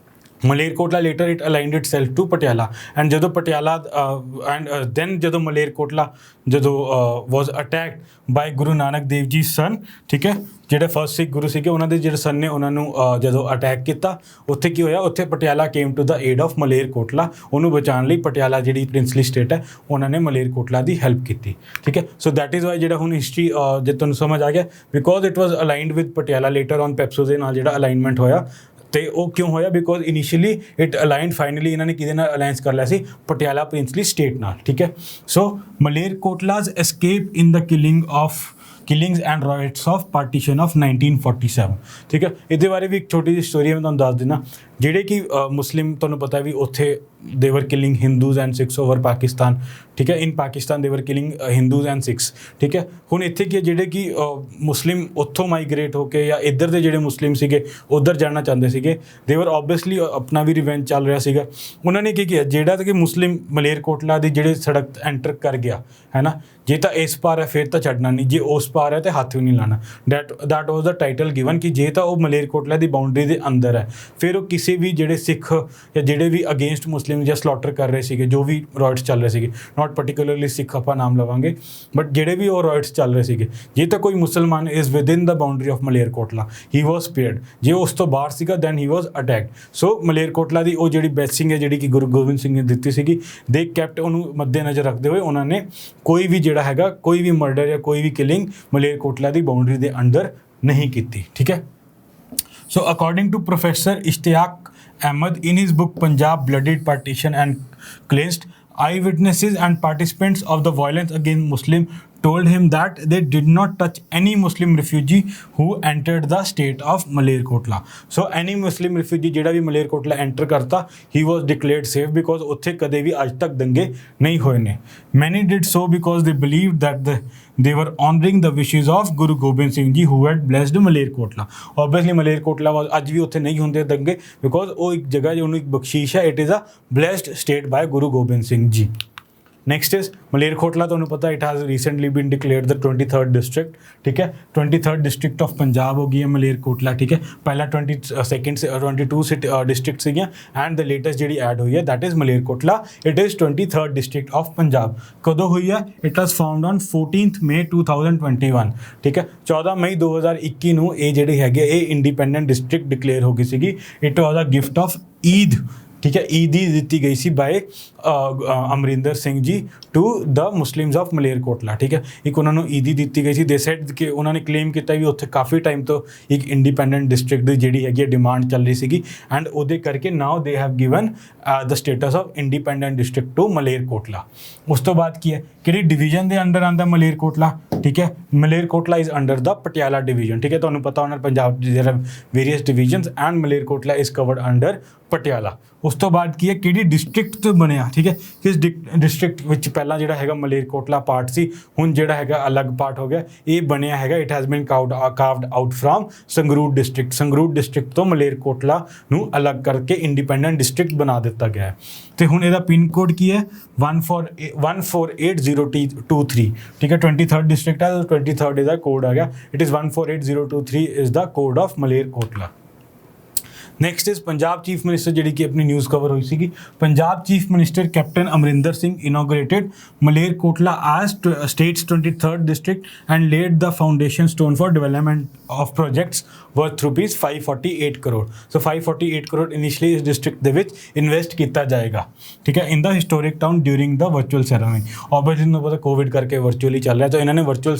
Malerkotla later it aligned itself to Patiala and ਜਦੋਂ Patiala and then ਜਦੋਂ ਮਲੇਰਕੋਟਲਾ ਜਦੋਂ ਵਾਜ਼ ਅਟੈਕਡ ਬਾਈ ਗੁਰੂ ਨਾਨਕ ਦੇਵ ਜੀ ਸਨ, ਠੀਕ ਹੈ, ਜਿਹੜੇ ਫਸਟ ਸਿੱਖ ਗੁਰੂ ਸੀਗੇ ਉਹਨਾਂ ਦੇ ਜਿਹੜੇ ਸਨ ਨੇ ਉਹਨਾਂ ਨੂੰ ਜਦੋਂ ਅਟੈਕ ਕੀਤਾ ਉੱਥੇ ਕੀ ਹੋਇਆ, ਉੱਥੇ Patiala came to the aid of Malerkotla. ਉਹਨੂੰ ਬਚਾਉਣ ਲਈ ਪਟਿਆਲਾ ਜਿਹੜੀ ਪ੍ਰਿੰਸਲੀ ਸਟੇਟ ਹੈ ਉਹਨਾਂ ਨੇ ਮਲੇਰਕੋਟਲਾ ਦੀ ਹੈਲਪ ਕੀਤੀ, ਠੀਕ ਹੈ। ਸੋ ਦੈਟ ਇਜ਼ ਵਾਈ ਜਿਹੜਾ ਹੁਣ ਹਿਸਟਰੀ ਜੇ ਤੁਹਾਨੂੰ ਸਮਝ ਆ ਗਿਆ because it was aligned with Patiala, later on PEPSU ਦੇ ਨਾਲ ਜਿਹੜਾ ਅਲਾਈਨਮੈਂਟ ਹੋਇਆ ਤੇ ਉਹ ਕਿਉਂ ਹੋਇਆ, because initially it aligned, finally ਇਹਨਾਂ ਨੇ ਕਿਹਦੇ ਨਾਲ ਅਲਾਈਅੰਸ ਕਰ ਲਿਆ ਸੀ, ਪਟਿਆਲਾ ਪ੍ਰਿੰਸਲੀ ਸਟੇਟ ਨਾਲ, ਠੀਕ ਹੈ। So Malerkotla's escape in the killings and riots of partition of 1947, ਠੀਕ ਹੈ। ਇਹਦੇ ਬਾਰੇ ਵੀ ਇੱਕ ਛੋਟੀ ਜਿਹੀ ਸਟੋਰੀ ਮੈਂ ਤੁਹਾਨੂੰ ਦੱਸ ਦਿੰਦਾ। ਜਿਹੜੇ ਕਿ ਮੁਸਲਿਮ ਤੁਹਾਨੂੰ ਪਤਾ ਵੀ ਉੱਥੇ they were killing Hindus and Sikhs over Pakistan, ਠੀਕ ਹੈ। in Pakistan they were killing Hindus and Sikhs, ਠੀਕ ਹੈ। ਹੁਣ ਇੱਥੇ ਕੀ ਜਿਹੜੇ ਕਿ ਮੁਸਲਿਮ ਉੱਥੋਂ ਮਾਈਗ੍ਰੇਟ ਹੋ ਕੇ ਜਾਂ ਇੱਧਰ ਦੇ ਜਿਹੜੇ ਮੁਸਲਿਮ ਸੀਗੇ ਉੱਧਰ ਜਾਣਾ ਚਾਹੁੰਦੇ ਸੀਗੇ, they were obviously ਆਪਣਾ ਵੀ ਰਿਵੈਂਜ ਚੱਲ ਰਿਹਾ ਸੀਗਾ। ਉਹਨਾਂ ਨੇ ਕੀ ਕੀਤਾ, ਜਿਹੜਾ ਕਿ ਮੁਸਲਿਮ ਮਲੇਰਕੋਟਲਾ ਦੀ ਜਿਹੜੇ ਸੜਕ ਐਂਟਰ ਕਰ ਗਿਆ ਹੈ ਨਾ, ਜੇ ਤਾਂ ਇਸ ਪਾਰ ਹੈ ਫਿਰ ਤਾਂ ਛੱਡਣਾ ਨਹੀਂ, ਜੇ ਉਸ ਪਾਰ ਹੈ ਤਾਂ ਹੱਥ ਵੀ ਨਹੀਂ ਲਾਣਾ। That was the title given ਕਿ ਜੇ ਤਾਂ ਉਹ ਮਲੇਰਕੋਟਲਾ ਦੀ ਬਾਉਂਡਰੀ ਦੇ ਅੰਦਰ ਹੈ ਫਿਰ ਉਹ ਕਿਸੇ ਕਿਸੇ ਵੀ ਜਿਹੜੇ ਸਿੱਖ ਜਾਂ ਜਿਹੜੇ ਵੀ ਅਗੇਂਸਟ ਮੁਸਲਿਮ ਜਾਂ ਸਲੌਟਰ ਕਰ ਰਹੇ ਸੀਗੇ, ਜੋ ਵੀ ਰॉयट्स ਚੱਲ ਰਹੇ ਸੀਗੇ, ਨਾਟ ਪਾਰਟਿਕੂਲਰਲੀ ਸਿੱਖ ਆਪਾਂ ਨਾਮ ਲਵਾਂਗੇ, ਬਟ ਜਿਹੜੇ ਵੀ ਉਹ ਰॉयट्स ਚੱਲ ਰਹੇ ਸੀਗੇ, ਜੇ ਤਾਂ ਕੋਈ ਮੁਸਲਮਾਨ is within the boundary of Malerkotla ਹੀ ਵਾਸ ਸਪੇਅਰਡ, ਜੇ ਉਸ ਤੋਂ ਬਾਹਰ ਸੀਗਾ ਦੈਨ ਹੀ ਵਾਸ ਅਟੈਕਡ। ਸੋ ਮਲੇਰਕੋਟਲਾ ਦੀ ਉਹ ਜਿਹੜੀ ਬੈਸਿੰਗ ਹੈ ਜਿਹੜੀ ਕਿ ਗੁਰੂ ਗੋਬਿੰਦ ਸਿੰਘ ਨੇ ਦਿੱਤੀ ਸੀਗੀ, ਦੇ ਕੈਪਟ ਉਹਨੂੰ ਮੱਦੇ ਨਜ਼ਰ ਰੱਖਦੇ ਹੋਏ ਉਹਨਾਂ ਨੇ ਕੋਈ ਵੀ ਜਿਹੜਾ ਹੈਗਾ ਕੋਈ ਵੀ ਮਰਡਰ ਜਾਂ ਕੋਈ ਵੀ ਕਿਲਿੰਗ ਮਲੇਰਕੋਟਲਾ ਦੀ ਬਾਉਂਡਰੀ ਦੇ ਅੰਦਰ ਨਹੀਂ ਕੀਤੀ, ਠੀਕ ਹੈ। So according to Professor Ishtiaq Ahmed in his book Punjab Bloodied Partition and Cleansed, eyewitnesses and participants of the violence against Muslim told him that they did not touch any Muslim refugee who entered the state of Malerkotla. So any Muslim refugee ਜਿਹੜਾ ਵੀ Malerkotla enter ਕਰਤਾ he was declared safe because ਉੱਥੇ ਕਦੇ ਵੀ ਅੱਜ ਤੱਕ ਦੰਗੇ ਨਹੀਂ ਹੋਏ ਨੇ। Many did so because they believed that they were honoring the wishes of Guru Gobind Singh Ji who had blessed Malerkotla. Obviously Malerkotla ਅੱਜ ਵੀ ਉੱਥੇ ਨਹੀਂ ਹੁੰਦੇ ਦੰਗੇ because ਉਹ ਇੱਕ ਜਗ੍ਹਾ ਜੋ ਉਹਨੂੰ ਇੱਕ ਬਖਸ਼ੀਸ਼ ਹੈ, it is a blessed state by Guru Gobind Singh Ji. Next is Malerkotla, ਤੁਹਾਨੂੰ पता it has recently been declared the 23rd district, ठीक है। 23rd डिस्ट्रिक्ट ऑफ पंजाब हो गई है मलेरकोटला, ठीक है। पहला 22 डिस्ट्रिक्ट सीगियां एंड द लेटेस्ट जी ऐड हुई है that is Malerkotla, it is 23rd district of Punjab. कदों हुई है? It was found on 14th May 2021, ठीक है। 14 मई 2021 ਨੂੰ ਇਹ ਜਿਹੜੀ ਹੈਗੀ ਇਹ इंडिपेंडेंट डिस्ट्रिक्ट डिक्लेयर हो गई ਸੀਗੀ। It was a gift of Eid, ठीक है। ईद ही ਦਿੱਤੀ ਗਈ ਸੀ bye Amarinder Singh ji to the Muslims of Malerkotla, ਠੀਕ ਹੈ। ਇੱਕ ਉਹਨਾਂ ਨੂੰ ਈਦ ਹੀ ਦਿੱਤੀ ਗਈ ਸੀ। ਦੇ ਸੈਡ ਕਿ ਉਹਨਾਂ ਨੇ ਕਲੇਮ ਕੀਤਾ ਵੀ ਉੱਥੇ ਕਾਫੀ ਟਾਈਮ ਤੋਂ ਇੱਕ ਇੰਡੀਪੈਂਡੈਂਟ ਡਿਸਟ੍ਰਿਕਟ ਦੀ ਜਿਹੜੀ ਹੈਗੀ ਡਿਮਾਂਡ ਚੱਲ ਰਹੀ ਸੀਗੀ ਐਂਡ ਉਹਦੇ ਕਰਕੇ now they have given the status of independent district to Malerkotla. ਉਸ ਤੋਂ ਬਾਅਦ ਕੀ ਹੈ, ਕਿਹੜੀ ਡਿਵੀਜ਼ਨ ਦੇ ਅੰਡਰ ਆਉਂਦਾ ਮਲੇਰਕੋਟਲਾ, ਠੀਕ ਹੈ। Malerkotla is under the Patiala division, ਠੀਕ ਹੈ। ਤੁਹਾਨੂੰ ਪਤਾ ਹੋਣਾ ਪੰਜਾਬ ਦੇ ਦੇਰ R various divisions and Malerkotla is covered under Patiala. ਉਸ ਤੋਂ ਬਾਅਦ ਕੀ ਹੈ, ਕਿਹੜੀ ਡਿਸਟ੍ਰਿਕਟ ਤੋਂ ਬਣਿਆ, ਠੀਕ ਹੈ। ਕਿਸ ਡਿਸਟ੍ਰਿਕਟ ਵਿੱਚ ਪਹਿਲਾਂ ਜਿਹੜਾ ਹੈਗਾ ਮਲੇਰਕੋਟਲਾ ਪਾਰਟ ਸੀ, ਹੁਣ ਜਿਹੜਾ ਹੈਗਾ ਅਲੱਗ ਪਾਰਟ ਹੋ ਗਿਆ, ਇਹ ਬਣਿਆ ਹੈਗਾ it has been carved out from Sangrur district. Sangrur district ਤੋਂ ਮਲੇਰਕੋਟਲਾ ਨੂੰ ਅਲੱਗ ਕਰਕੇ ਇੰਡੀਪੈਂਡੈਂਟ ਡਿਸਟ੍ਰਿਕਟ ਬਣਾ ਦਿੱਤਾ ਗਿਆ ਹੈ। ਤੇ ਹੁਣ ਇਹਦਾ ਪਿਨ ਕੋਡ ਕੀ ਹੈ 148023, ਠੀਕ ਹੈ। 23rd ਡਿਸਟ੍ਰਿਕਟ ਹੈ, 23rd ਇਹਦਾ ਕੋਡ ਆ ਗਿਆ, it is 148023 is the code of Malerkotla. Next is Punjab chief minister ਜਿਹੜੀ ਕਿ ਆਪਣੀ ਨਿਊਜ਼ ਕਵਰ ਹੋਈ ਸੀਗੀ। Punjab chief minister Captain Amarinder Singh inaugurated Malerkotla as status 23rd district and laid the foundation stone for development of projects worth rupees 548 crore. So 548 crore initially ਇਸ district ਦੇ ਵਿੱਚ invest ਕੀਤਾ ਜਾਏਗਾ, ਠੀਕ ਹੈ, ਇਨ ਦਾ ਹਿਸਟੋਰਿਕ ਟਾਊਨ ਡਿਊਰਿੰਗ ਦਾ ਵਰਚੁਅਲ ਸੈਰੇਮਨੀ। ਓਬਵੀਅਸਲੀ ਤੁਹਾਨੂੰ ਪਤਾ Covid ਕਰਕੇ ਵਰਚੁਅਲੀ ਚੱਲ ਰਿਹਾ, ਤਾਂ ਇਹਨਾਂ ਨੇ ਵਰਚੁਅਲ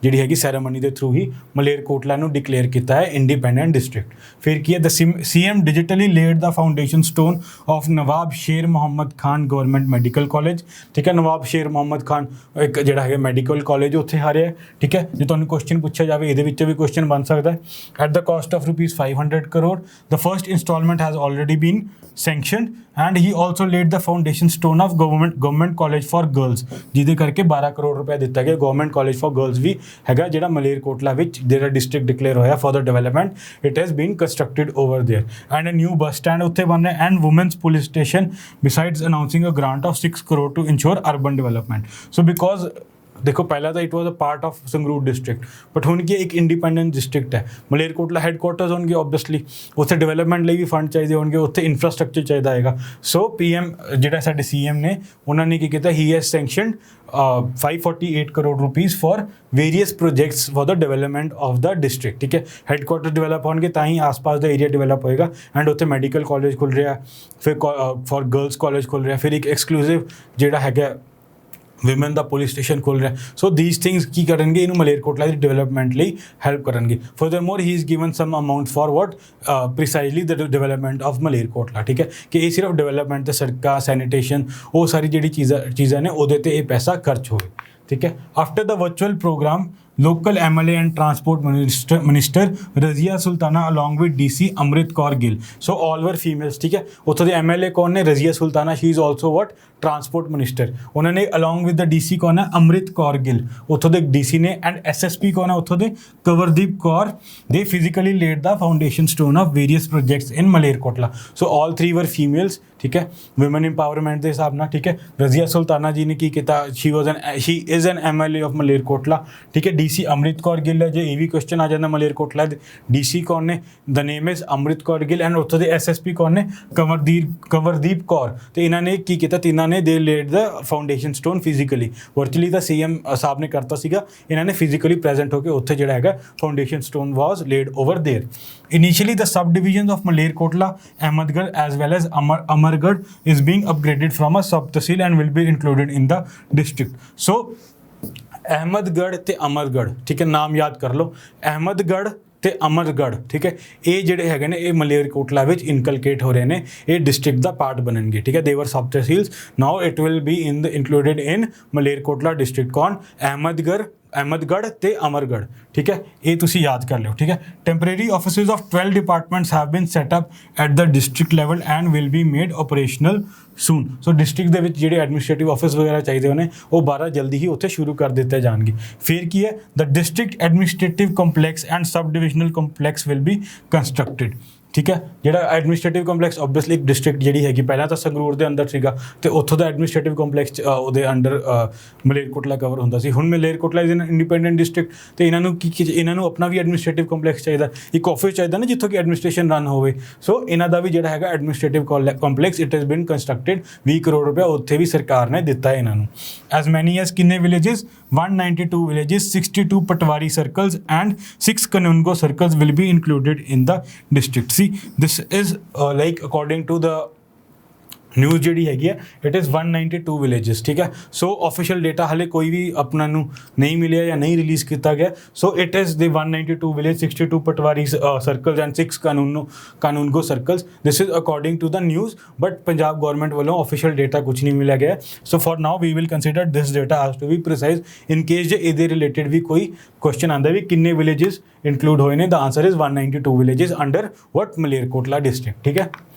ਜਿਹੜੀ ਹੈਗੀ ਸੈਰੇਮਨੀ ਦੇ ਥਰੂ ਹੀ ਮਲੇਰਕੋਟਲਾ ਨੂੰ ਡਿਕਲੇਅਰ ਕੀਤਾ ਹੈ ਇੰਡੀਪੈਂਡੈਂਟ ਡਿਸਟ੍ਰਿਕਟ। ਫਿਰ ਕੀ ਹੈ, ਦ CM digitally laid the foundation stone of Nawab Sher Muhammad Khan government medical college, ਠੀਕ ਹੈ। ਨਵਾਬ ਸ਼ੇਰ ਮੁਹੰਮਦ ਖਾਨ ਇੱਕ ਜਿਹੜਾ ਹੈਗਾ ਮੈਡੀਕਲ ਕਾਲਜ ਉੱਥੇ ਆ ਰਿਹਾ, ਠੀਕ ਹੈ। ਜੇ ਤੁਹਾਨੂੰ ਕੁਐਸਚਨ ਪੁੱਛਿਆ ਜਾਵੇ ਇਹਦੇ ਵਿੱਚ ਵੀ ਕੁਐਸਚਨ ਬਣ ਸਕਦਾ ਹੈ। At the caste of rupees 500 crore, the first installment has already been sanctioned and he also laid the foundation stone of government college for girls, ਜਿਹਦੇ ਕਰਕੇ 12 ਕਰੋੜ ਰੁਪਏ ਦਿੱਤਾ ਗਿਆ। ਗਵਰਨਮੈਂਟ ਕਾਲਜ ਫॉर ਗਰਲਸ ਵੀ ਹੈਗਾ ਜਿਹੜਾ ਮਲੇਰਕੋਟਲਾ ਵਿੱਚ ਜਿਹੜਾ ਡਿਸਟ੍ਰਿਕਟ ਡਿਕਲੇਅਰ ਹੋਇਆ for the development. It has been constructed over there and a new bus stand ਉੱਥੇ ਬਣ ਰਿਹਾ and women's police station besides announcing a grant of 6 crore to ensure urban development. So because देखो पहला तो it was a part of Sangrur district, but ਹੁਣ ਕੀ ਇੱਕ independent district ਹੈ। ਮਲੇਰਕੋਟਲਾ ਹੈਡਕੁਆਟਰਸ ਹੋਣਗੇ, ਓਬਵੀਅਸਲੀ ਉੱਥੇ ਡਿਵੈਲਪਮੈਂਟ ਲਈ ਵੀ ਫੰਡ ਚਾਹੀਦੇ ਹੋਣਗੇ, ਉੱਥੇ ਇਨਫਰਾਸਟ੍ਰਕਚਰ ਚਾਹੀਦਾ ਹੈਗਾ। ਸੋ PM ਜਿਹੜਾ ਸਾਡੇ CM ਨੇ ਉਹਨਾਂ ਨੇ ਕੀ ਕੀਤਾ, he has sanctioned 548 crore rupees for various projects for the development of the district, ਠੀਕ ਹੈ। ਹੈਡਕੁਆਟਰ ਡਿਵੈਲਪ ਹੋਣਗੇ ਤਾਂ ਹੀ ਆਸ-ਪਾਸ ਦਾ ਏਰੀਆ ਡਿਵੈਲਪ ਹੋਏਗਾ ਐਂਡ ਉੱਥੇ ਮੈਡੀਕਲ ਕਾਲਜ ਖੁੱਲ ਰਿਹਾ, ਫਿਰ ਫॉर ਗਰਲਸ ਕਾਲਜ ਖੁੱਲ ਰਿਹਾ, ਫਿਰ ਇੱਕ ਐਕਸਕਲੂਸਿਵ ਜਿਹੜਾ ਹੈਗਾ ਵਿਮਨ ਦਾ ਪੁਲਿਸ ਸਟੇਸ਼ਨ ਖੁੱਲ ਰਿਹਾ। ਸੋ ਦੀਸ ਥਿੰਗਸ ਕੀ ਕਰਨਗੇ, ਇਹਨੂੰ ਮਲੇਰਕੋਟਲਾ ਦੀ ਡਿਵੈਲਪਮੈਂਟ ਲਈ ਹੈਲਪ ਕਰਨਗੇ। Furthermore he is given some amount for what precisely the development of Malerkotla, ਠੀਕ ਹੈ। ਕਿ ਇਹ ਸਿਰਫ ਡਿਵੈਲਪਮੈਂਟ ਤੇ ਸੜਕਾਂ, ਸੈਨੀਟੇਸ਼ਨ, ਉਹ ਸਾਰੀ ਜਿਹੜੀ ਚੀਜ਼ਾਂ ਨੇ ਉਹਦੇ ਤੇ ਇਹ ਪੈਸਾ ਖਰਚ ਹੋਵੇ, ਠੀਕ ਹੈ। After the virtual program local MLA and transport minister Razia Sultana along with DC Amrit Kaur Gill, so all were females, ठीक है। ਉੱਥੋਂ ਦੇ MLA ਕੌਣ ਨੇ, Razia Sultana, she is also what transport minister. उन्होंने along with the DC कौन है, अमृत कौर गिल ਉੱਥੋਂ ਦੇ DC ने, and SSP कौन है ਉੱਥੋਂ ਦੇ, Kawardeep Kaur. they physically laid the foundation stone of various projects in Malerkotla. so all three were females, ठीक है। women empowerment ਦੇ ਹਿਸਾਬ ਨਾਲ, ठीक है। रज़िया सुल्ताना जी ने ਕੀ ਕੀਤਾ, she is an MLA of Malerkotla, ठीक है। ਡੀਸੀ ਅੰਮ੍ਰਿਤ ਕੌਰ ਗਿੱਲ ਹੈ, ਜੇ ਇਹ ਵੀ ਕੁਐਸਚਨ ਆ ਜਾਂਦਾ ਮਲੇਰਕੋਟਲਾ ਦੇ ਡੀਸੀ ਕੌਣ ਨੇ, the name is Amrit Kaur Gill and ਉੱਥੋਂ ਦੇ ਐਸਐਸਪੀ ਕੌਣ ਨੇ, ਕੰਵਰਦੀਪ ਕੌਰ। ਤੇ ਇਹਨਾਂ ਨੇ ਕੀ ਕੀਤਾ, ਤਿੰਨਾਂ ਨੇ ਦੇ laid the foundation stone physically, virtually ਤਾਂ ਸੀਐਮ ਸਾਹਿਬ ਨੇ ਕਰਤਾ ਸੀਗਾ, ਇਹਨਾਂ ਨੇ ਫਿਜ਼ੀਕਲੀ ਪ੍ਰੈਜ਼ੈਂਟ ਹੋ ਕੇ ਉੱਥੇ ਜਿਹੜਾ ਹੈਗਾ foundation stone was laid over there. Initially, the subdivisions of Malerkotla, Ahmedgarh as well as Amargarh is being upgraded from a sub-tehsil and will be included in the district. So, Ahmedgarh ਤੇ ਅਮਰਗੜ੍ਹ, ਠੀਕ ਹੈ, ਨਾਮ ਯਾਦ ਕਰ ਲਓ, ਅਹਿਮਦਗੜ੍ਹ ਤੇ ਅਮਰਗੜ੍ਹ, ਠੀਕ ਹੈ, ਇਹ ਜਿਹੜੇ ਹੈਗੇ ਨੇ ਇਹ ਮਲੇਰਕੋਟਲਾ ਵਿੱਚ ਇਨਕਲਕੇਟ ਹੋ ਰਹੇ ਨੇ, ਇਹ ਡਿਸਟ੍ਰਿਕਟ ਦਾ ਪਾਰਟ ਬਣਨਗੇ, ਠੀਕ ਹੈ। They were sub tehsils, now it will be included in Malerkotla district. ਕੌਣ? ਅਹਿਮਦਗੜ੍ਹ ਤੇ ਅਮਰਗੜ੍ਹ, ਠੀਕ ਹੈ, ਇਹ ਤੁਸੀਂ ਯਾਦ ਕਰ ਲਿਓ, ਠੀਕ ਹੈ। Temporary offices of 12 departments have been set up at the district level and will be made operational soon. So district ਦੇ ਵਿੱਚ ਜਿਹੜੇ ਐਡਮਿਨਿਸਟ੍ਰੇਟਿਵ ਆਫਿਸ ਵਗੈਰਾ ਚਾਹੀਦੇ ਹੋਣੇ ਉਹ 12 ਜਲਦੀ ਹੀ ਉੱਥੇ ਸ਼ੁਰੂ ਕਰ ਦਿੱਤੇ ਜਾਣਗੇ। ਫਿਰ ਕੀ ਹੈ, the district administrative complex and sub divisional complex will be constructed, ਠੀਕ ਹੈ। ਜਿਹੜਾ ਐਡਮਿਨਿਸਟ੍ਰੇਟਿਵ ਕੰਪਲੈਕਸ ਓਬਵੀਅਸਲੀ ਇੱਕ ਡਿਸਟ੍ਰਿਕਟ ਜਿਹੜੀ ਹੈਗੀ ਪਹਿਲਾਂ ਤਾਂ ਸੰਗਰੂਰ ਦੇ ਅੰਦਰ ਸੀਗਾ ਤੇ ਉੱਥੋਂ ਦਾ ਐਡਮਿਨਿਸਟ੍ਰੇਟਿਵ ਕੰਪਲੈਕਸ ਉਹਦੇ ਅੰਡਰ ਮਲੇਰਕੋਟਲਾ ਕਵਰ ਹੁੰਦਾ ਸੀ। ਹੁਣ Malerkotla is an independent district ਤੇ ਇਹਨਾਂ ਨੂੰ ਆਪਣਾ ਵੀ ਐਡਮਿਨਿਸਟ੍ਰੇਟਿਵ ਕੰਪਲੈਕਸ ਚਾਹੀਦਾ, ਇੱਕ ਆਫਿਸ ਚਾਹੀਦਾ ਨਾ ਜਿੱਥੋਂ ਕਿ ਐਡਮਿਨਿਸਟ੍ਰੇਸ਼ਨ ਰਨ ਹੋਵੇ। ਸੋ ਇਹਨਾਂ ਦਾ ਵੀ ਜਿਹੜਾ ਹੈਗਾ administrative complex it has been constructed, 20 crore ਰੁਪਇਆ ਉੱਥੇ ਵੀ ਸਰਕਾਰ ਨੇ ਦਿੱਤਾ ਹੈ ਇਹਨਾਂ ਨੂੰ। ਐਜ਼ ਮੈਨੀ ਐਜ਼ ਕਿੰਨੇ villages, 192 villages, 62 patwari circles and 6 kanungo circles will be included in the district. See this is like according to the news ਜਿਹੜੀ ਹੈਗੀ ਹੈ ਇਟ ਇਜ਼ 192 ਵਿਲੇजेस, ਠੀਕ ਹੈ। ਸੋ ਆਫੀਸ਼ੀਅਲ ਡੇਟਾ ਹਾਲੇ ਕੋਈ ਵੀ ਆਪਣਾ ਨੂੰ ਨਹੀਂ ਮਿਲਿਆ ਜਾਂ ਨਹੀਂ ਰਿਲੀਜ਼ ਕੀਤਾ ਗਿਆ। So it is the 192 village, 62 patwari circles and 6 kanungo circles. This is according to the news, but Punjab government ਵੱਲੋਂ ਆਫੀਸ਼ੀਅਲ ਡੇਟਾ ਕੁਝ ਨਹੀਂ ਮਿਲਿਆ ਗਿਆ। So for now we will consider this data has to be precise in case ਜੇ ਇਹਦੇ related ਵੀ ਕੋਈ question ਆਉਂਦਾ ਵੀ ਕਿੰਨੇ ਵਿਲੇजेस ਇਨਕਲੂਡ ਹੋਏ ਨੇ, the answer is 192 villages under what Malerkotla district, ਠੀਕ ਹੈ।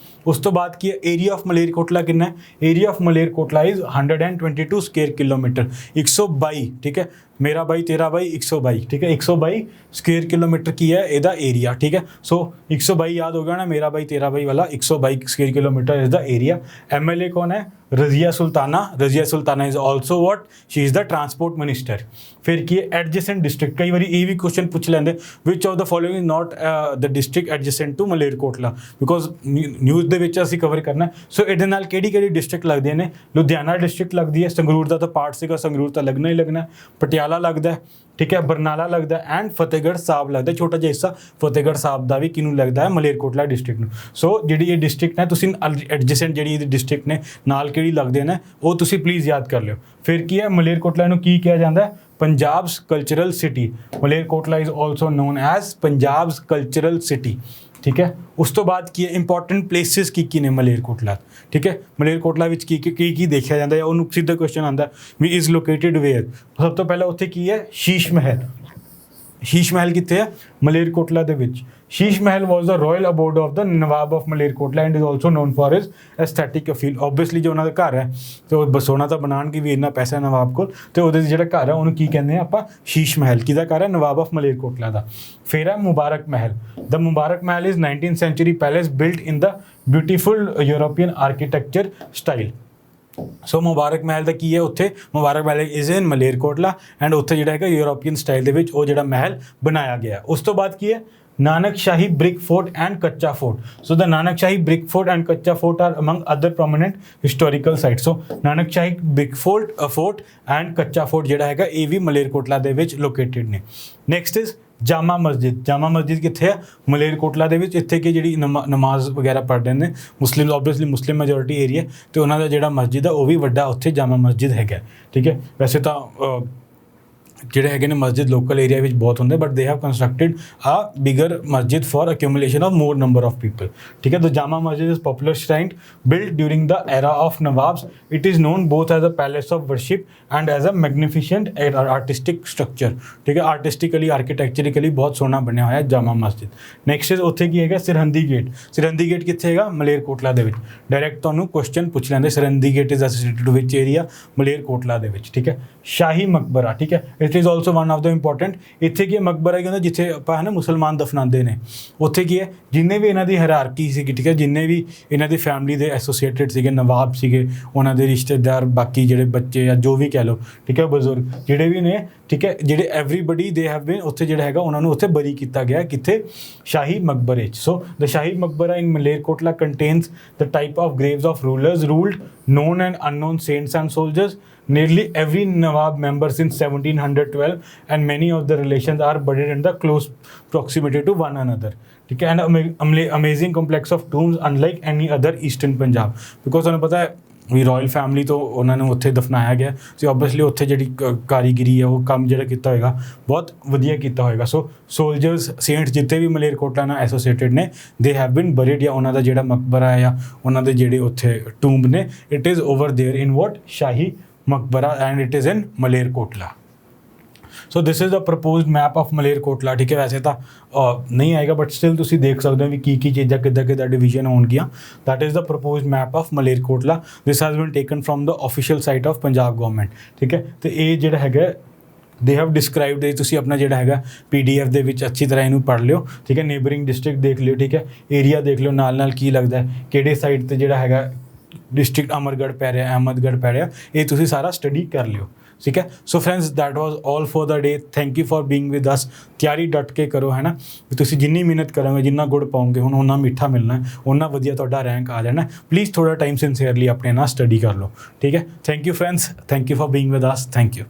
ਉਸ ਤੋਂ ਬਾਅਦ ਕੀ ਹੈ, ਏਰੀਆ ਆਫ ਮਲੇਰਕੋਟਲਾ ਕਿੰਨਾ ਹੈ, area of Malerkotla is 122 square kilometre, 122, ਠੀਕ ਹੈ। ਮੇਰਾ ਬਾਈ ਤੇਰਾ ਬਾਈ 122, ਠੀਕ ਹੈ, 122 ਸਕੁਅਰ ਕਿਲੋਮੀਟਰ ਕੀ ਹੈ ਇਹਦਾ ਏਰੀਆ, ਠੀਕ ਹੈ। ਸੋ 122 ਯਾਦ ਹੋ ਗਿਆ ਨਾ, ਮੇਰਾ ਬਾਈ ਤੇਰਾ ਬਾਈ ਵਾਲਾ 122 square kilometre is the area. MLA ਕੌਣ ਹੈ, Razia Sultana is also what, she is the transport minister. फिर की एडजेसेंट डिस्ट्रिक्ट, कई बार ये भी क्वेश्चन पूछ लेंगे, which of the following is not the district adjacent to Malerkotla, because news ਦੇ ਵਿੱਚ ਅਸੀਂ ਕਵਰ ਕਰਨਾ। ਸੋ ਇਹਦੇ ਨਾਲ ਕਿਹੜੀ ਡਿਸਟ੍ਰਿਕਟ ਲੱਗਦੀਆਂ ਨੇ, ਲੁਧਿਆਣਾ ਡਿਸਟ੍ਰਿਕਟ ਲੱਗਦੀ ਹੈ, ਸੰਗਰੂਰ ਦਾ ਤਾਂ ਪਾਰਟ ਸੀਗਾ, ਸੰਗਰੂਰ ਤਾਂ ਲੱਗਣਾ ਹੀ ਲੱਗਣਾ, ਪਟਿਆਲਾ ਲੱਗਦਾ, ਠੀਕ ਹੈ, ਬਰਨਾਲਾ ਲੱਗਦਾ ਐਂਡ ਫਤਿਹਗੜ੍ਹ ਸਾਹਿਬ ਲੱਗਦਾ, ਛੋਟਾ ਜਿਹਾ ਹਿੱਸਾ ਫਤਿਹਗੜ੍ਹ ਸਾਹਿਬ ਦਾ ਵੀ ਕਿਹਨੂੰ ਲੱਗਦਾ ਹੈ, ਮਲੇਰਕੋਟਲਾ ਡਿਸਟ੍ਰਿਕਟ ਨੂੰ। ਸੋ ਜਿਹੜੀ ਇਹ ਡਿਸਟ੍ਰਿਕਟ ਨੇ ਤੁਸੀਂ ਐਡਜੈਸੈਂਟ ਜਿਹੜੀ ਇਹਦੀ ਡਿਸਟ੍ਰਿਕਟ ਨੇ ਨਾਲ ਕਿਹੜੀ ਲੱਗਦੇ ਨੇ ਉਹ ਤੁਸੀਂ ਪਲੀਜ਼ ਯਾਦ ਕਰ ਲਿਓ। ਫਿਰ ਕੀ ਹੈ, ਮਲੇਰਕੋਟਲਾ ਨੂੰ ਕੀ ਕਿਹਾ ਜਾਂਦਾ ਹੈ, Punjab's cultural city. Malerkotla is also non as Punjab's cultural city, ਠੀਕ ਹੈ। ਉਸ ਤੋਂ ਬਾਅਦ ਕੀ ਹੈ, ਇੰਪੋਰਟੈਂਟ ਪਲੇਸਿਸ ਕੀ ਨੇ ਮਲੇਰਕੋਟਲਾ, ਠੀਕ ਹੈ। ਮਲੇਰਕੋਟਲਾ ਵਿੱਚ ਕੀ ਦੇਖਿਆ ਜਾਂਦਾ ਹੈ, ਉਹਨੂੰ ਸਿੱਧਾ ਕੁਐਸਚਨ ਆਉਂਦਾ ਵੀ ਇਜ਼ ਲੋਕੇਟਿਡ ਵੇਅਰ। ਸਭ ਤੋਂ ਪਹਿਲਾਂ ਉੱਥੇ ਕੀ ਹੈ, ਸ਼ੀਸ਼ ਮਹਿਲ। ਸ਼ੀਸ਼ ਮਹਿਲ ਕਿੱਥੇ ਹੈ, ਮਲੇਰਕੋਟਲਾ ਦੇ ਵਿੱਚ। Sheesh Mahal was the royal abode of the Nawab of Malerkotla and is also known for his aesthetic appeal. Obviously ਜੋ ਉਹਨਾਂ ਦਾ ਘਰ ਹੈ ਤੇ ਉਹ ਬਸੋਣਾ ਤਾਂ ਬਣਾਉਣਗੇ ਵੀ ਇੰਨਾ ਪੈਸਾ ਨਵਾਬ ਕੋਲ, ਤੇ ਉਹਦੇ ਜਿਹੜਾ ਘਰ ਹੈ ਉਹਨੂੰ ਕੀ ਕਹਿੰਦੇ ਆ ਆਪਾਂ, ਸ਼ੀਸ਼ ਮਹਿਲ। ਕਿਹਦਾ ਘਰ ਹੈ, ਨਵਾਬ ਆਫ ਮਲੇਰਕੋਟਲਾ ਦਾ। ਫਿਰ ਹੈ Mubarak Mahal. The Mubarak Mahal is 19th century palace built in the beautiful European architecture style. So Mubarak Mahal ਦਾ ਕੀ ਹੈ, ਉੱਥੇ Mubarak Mahal is in Malerkotla and ਉੱਥੇ ਜਿਹੜਾ ਹੈਗਾ ਯੂਰੋਪੀਅਨ ਸਟਾਈਲ ਦੇ ਵਿੱਚ ਉਹ ਜਿਹੜਾ ਮਹਿਲ ਬਣਾਇਆ ਗਿਆ। ਉਸ ਤੋਂ ਬਾਅਦ ਕੀ ਹੈ, Nanaksahi brick fort and Kacha fort. So the Nanaksahi brick fort and Kacha fort are among other prominent historical sites. So Nanaksahi brick fort and Kacha fort ਜਿਹੜਾ ਹੈਗਾ ਇਹ ਵੀ ਮਲੇਰਕੋਟਲਾ ਦੇ ਵਿੱਚ ਲੋਕੇਟਿਡ ਨੇ। Next is Jama Masjid. ਜਾਮਾ ਮਸਜਿਦ ਕਿੱਥੇ ਹੈ, ਮਲੇਰਕੋਟਲਾ ਦੇ ਵਿੱਚ। ਇੱਥੇ ਕਿ ਜਿਹੜੀ ਨਮਾਜ਼ ਵਗੈਰਾ ਪੜ੍ਹਦੇ ਨੇ ਮੁਸਲਿਮ, ਓਬਵੀਅਸਲੀ ਮੁਸਲਿਮ ਮੈਜੋਰਿਟੀ ਏਰੀਆ, ਤੇ ਉਹਨਾਂ ਦਾ ਜਿਹੜਾ ਮਸਜਿਦ ਹੈ ਉਹ ਵੀ ਵੱਡਾ ਉੱਥੇ ਜਾਮਾ ਮਸਜਿਦ ਹੈਗਾ, ਠੀਕ ਹੈ। ਵੈਸੇ ਤਾਂ ਜਿਹੜੇ ਹੈਗੇ ਨੇ ਮਸਜਿਦ ਲੋਕਲ ਏਰੀਆ ਵਿੱਚ ਬਹੁਤ ਹੁੰਦੇ, but they have constructed a bigger masjid for accumulation of more number of people, ਠੀਕ ਹੈ। The Jama Masjid is popular shrine built during the era of Nawabs. It is known both as a palace of worship and as a magnificent artistic structure, ਠੀਕ ਹੈ। ਆਰਟਿਸਟਿਕਲੀ ਆਰਕੀਟੈਕਚਰਲੀ ਬਹੁਤ ਸੋਹਣਾ ਬਣਿਆ ਹੋਇਆ Jama Masjid. Next is ਉੱਥੇ ਕੀ ਹੈਗਾ, ਸਰਹੰਦੀ ਗੇਟ। ਸਰਹੰਦੀ ਗੇਟ ਕਿੱਥੇ ਹੈਗਾ, ਮਲੇਰਕੋਟਲਾ ਦੇ ਵਿੱਚ। ਡਾਇਰੈਕਟ ਤੁਹਾਨੂੰ ਕੁਐਸਚਨ ਪੁੱਛ ਲੈਂਦੇ, Sirhindi gate is associated which area, Malerkotla ਦੇ ਵਿੱਚ, ਠੀਕ ਹੈ। ਸ਼ਾਹੀ ਮਕਬਰਾ, ਠੀਕ ਹੈ, it is also one of the important. ਇੱਥੇ ਕੀ ਮਕਬਰਾ ਕਹਿੰਦਾ ਜਿੱਥੇ ਆਪਾਂ ਹੈ ਨਾ ਮੁਸਲਮਾਨ ਦਫਨਾਉਂਦੇ ਨੇ, ਉੱਥੇ ਕੀ ਹੈ ਜਿੰਨੇ ਵੀ ਇਹਨਾਂ ਦੀ ਹਾਇਰਾਰਕੀ ਸੀਗੀ, ਠੀਕ ਹੈ, ਜਿੰਨੇ ਵੀ ਇਹਨਾਂ ਦੀ ਫੈਮਿਲੀ ਦੇ ਐਸੋਸੀਏਟਡ ਸੀਗੇ, ਨਵਾਬ ਸੀਗੇ, ਉਹਨਾਂ ਦੇ ਰਿਸ਼ਤੇਦਾਰ, ਬਾਕੀ ਜਿਹੜੇ ਬੱਚੇ ਜਾਂ ਜੋ ਵੀ ਕਹਿ ਲਓ, ਠੀਕ ਹੈ, ਬਜ਼ੁਰਗ ਜਿਹੜੇ ਵੀ ਨੇ, ਠੀਕ ਹੈ, ਜਿਹੜੇ ਐਵਰੀਬਡੀ ਦੇ ਹੈਵ ਬੀਨ ਉੱਥੇ ਜਿਹੜਾ ਹੈਗਾ ਉਹਨਾਂ ਨੂੰ ਉੱਥੇ ਬਰੀ ਕੀਤਾ ਗਿਆ, ਕਿੱਥੇ, ਸ਼ਾਹੀ ਮਕਬਰੇ 'ਚ। So the Shahi Maqbara in Malerkotla contains the type of graves of rulers ruled, known and unknown saints and soldiers. Nearly every Nawab member since 1712 and many of the relations are buried in the close proximity to one another. ठीक है, and amazing complex of tombs unlike any other eastern Punjab, because ਤੁਹਾਨੂੰ ਪਤਾ ਹੈ ਵੀ royal family ਤੋਂ ਉਹਨਾਂ ਨੂੰ ਉੱਥੇ ਦਫਨਾਇਆ ਗਿਆ ਸੀ, ਓਬਵੀਅਸਲੀ ਉੱਥੇ ਜਿਹੜੀ ਕਾਰੀਗਰੀ ਹੈ ਉਹ ਕੰਮ ਜਿਹੜਾ ਕੀਤਾ ਹੋਏਗਾ ਬਹੁਤ ਵਧੀਆ ਕੀਤਾ ਹੋਏਗਾ। ਸੋ ਸੋਲਜਰਸ, ਸੇਂਟਸ ਜਿੱਥੇ ਵੀ ਮਲੇਰਕੋਟਲਾ ਨਾਲ ਐਸੋਸੀਏਟਡ ਨੇ, ਦੇ ਹੈਵ ਬੀਨ ਬਰੀਡ, ਜਾਂ ਉਹਨਾਂ ਦਾ ਜਿਹੜਾ ਮਕਬਰਾ ਹੈ ਜਾਂ ਉਹਨਾਂ ਦੇ ਜਿਹੜੇ ਉੱਥੇ ਟੂੰਬ ਨੇ, it is over there in what, Shahi Maqbara, and it is in Malerkotla. So this is the proposed map of Malerkotla. ਠੀਕ ਹੈ, ਵੈਸੇ ਤਾਂ ਨਹੀਂ ਆਏਗਾ ਬਟ ਸਟਿਲ ਤੁਸੀਂ ਦੇਖ ਸਕਦੇ ਹੋ ਵੀ ਕੀ ਚੀਜ਼ਾਂ ਕਿੱਦਾਂ ਡਿਵੀਜ਼ਨ ਹੋਣਗੀਆਂ। That is the proposed map of Malerkotla. This has been taken from the official site of Punjab government. ਠੀਕ ਹੈ, ਤੇ ਇਹ ਜਿਹੜਾ ਹੈਗਾ ਦੇ ਹੈਵ ਡਿਸਕ੍ਰਾਈਬਡ, ਤੁਸੀਂ ਆਪਣਾ ਜਿਹੜਾ ਹੈਗਾ PDF ਦੇ ਵਿੱਚ ਅੱਛੀ ਤਰ੍ਹਾਂ ਇਹਨੂੰ ਪੜ੍ਹ ਲਿਓ। ਠੀਕ ਹੈ, ਨੇਬਰਿੰਗ ਡਿਸਟ੍ਰਿਕਟ ਦੇਖ ਲਿਓ, ਠੀਕ ਹੈ, ਏਰੀਆ ਦੇਖ ਲਿਓ, ਨਾਲ ਕੀ ਲੱਗਦਾ ਕਿਹੜੇ ਸਾਈਡ 'ਤੇ ਜਿਹੜਾ ਹੈਗਾ ਡਿਸਟ੍ਰਿਕਟ ਅਮਰਗੜ੍ਹ ਪੈ ਰਿਹਾ, ਅਹਿਮਦਗੜ੍ਹ ਪੈ ਰਿਹਾ, ਇਹ ਤੁਸੀਂ ਸਾਰਾ ਸਟੱਡੀ ਕਰ ਲਿਓ। ਠੀਕ ਹੈ, ਸੋ friends that was all for the day. Thank you for being with us. ਤਿਆਰੀ ਡਟ ਕੇ ਕਰੋ, ਹੈ ਨਾ, ਤੁਸੀਂ ਜਿੰਨੀ ਮਿਹਨਤ ਕਰੋਗੇ, ਜਿੰਨਾ ਗੁੜ ਪਾਓਗੇ, ਹੁਣ ਉਹਨਾਂ ਮਿੱਠਾ ਮਿਲਣਾ, ਉਹਨਾਂ ਵਧੀਆ ਤੁਹਾਡਾ ਰੈਂਕ ਆ ਜਾਣਾ। ਪਲੀਜ਼ ਥੋੜਾ ਟਾਈਮ ਸਿੰਸੀਅਰਲੀ ਆਪਣੇ ਨਾਲ ਸਟੱਡੀ ਕਰ ਲਓ। ਠੀਕ ਹੈ, thank you friends, thank you for being with us, thank you.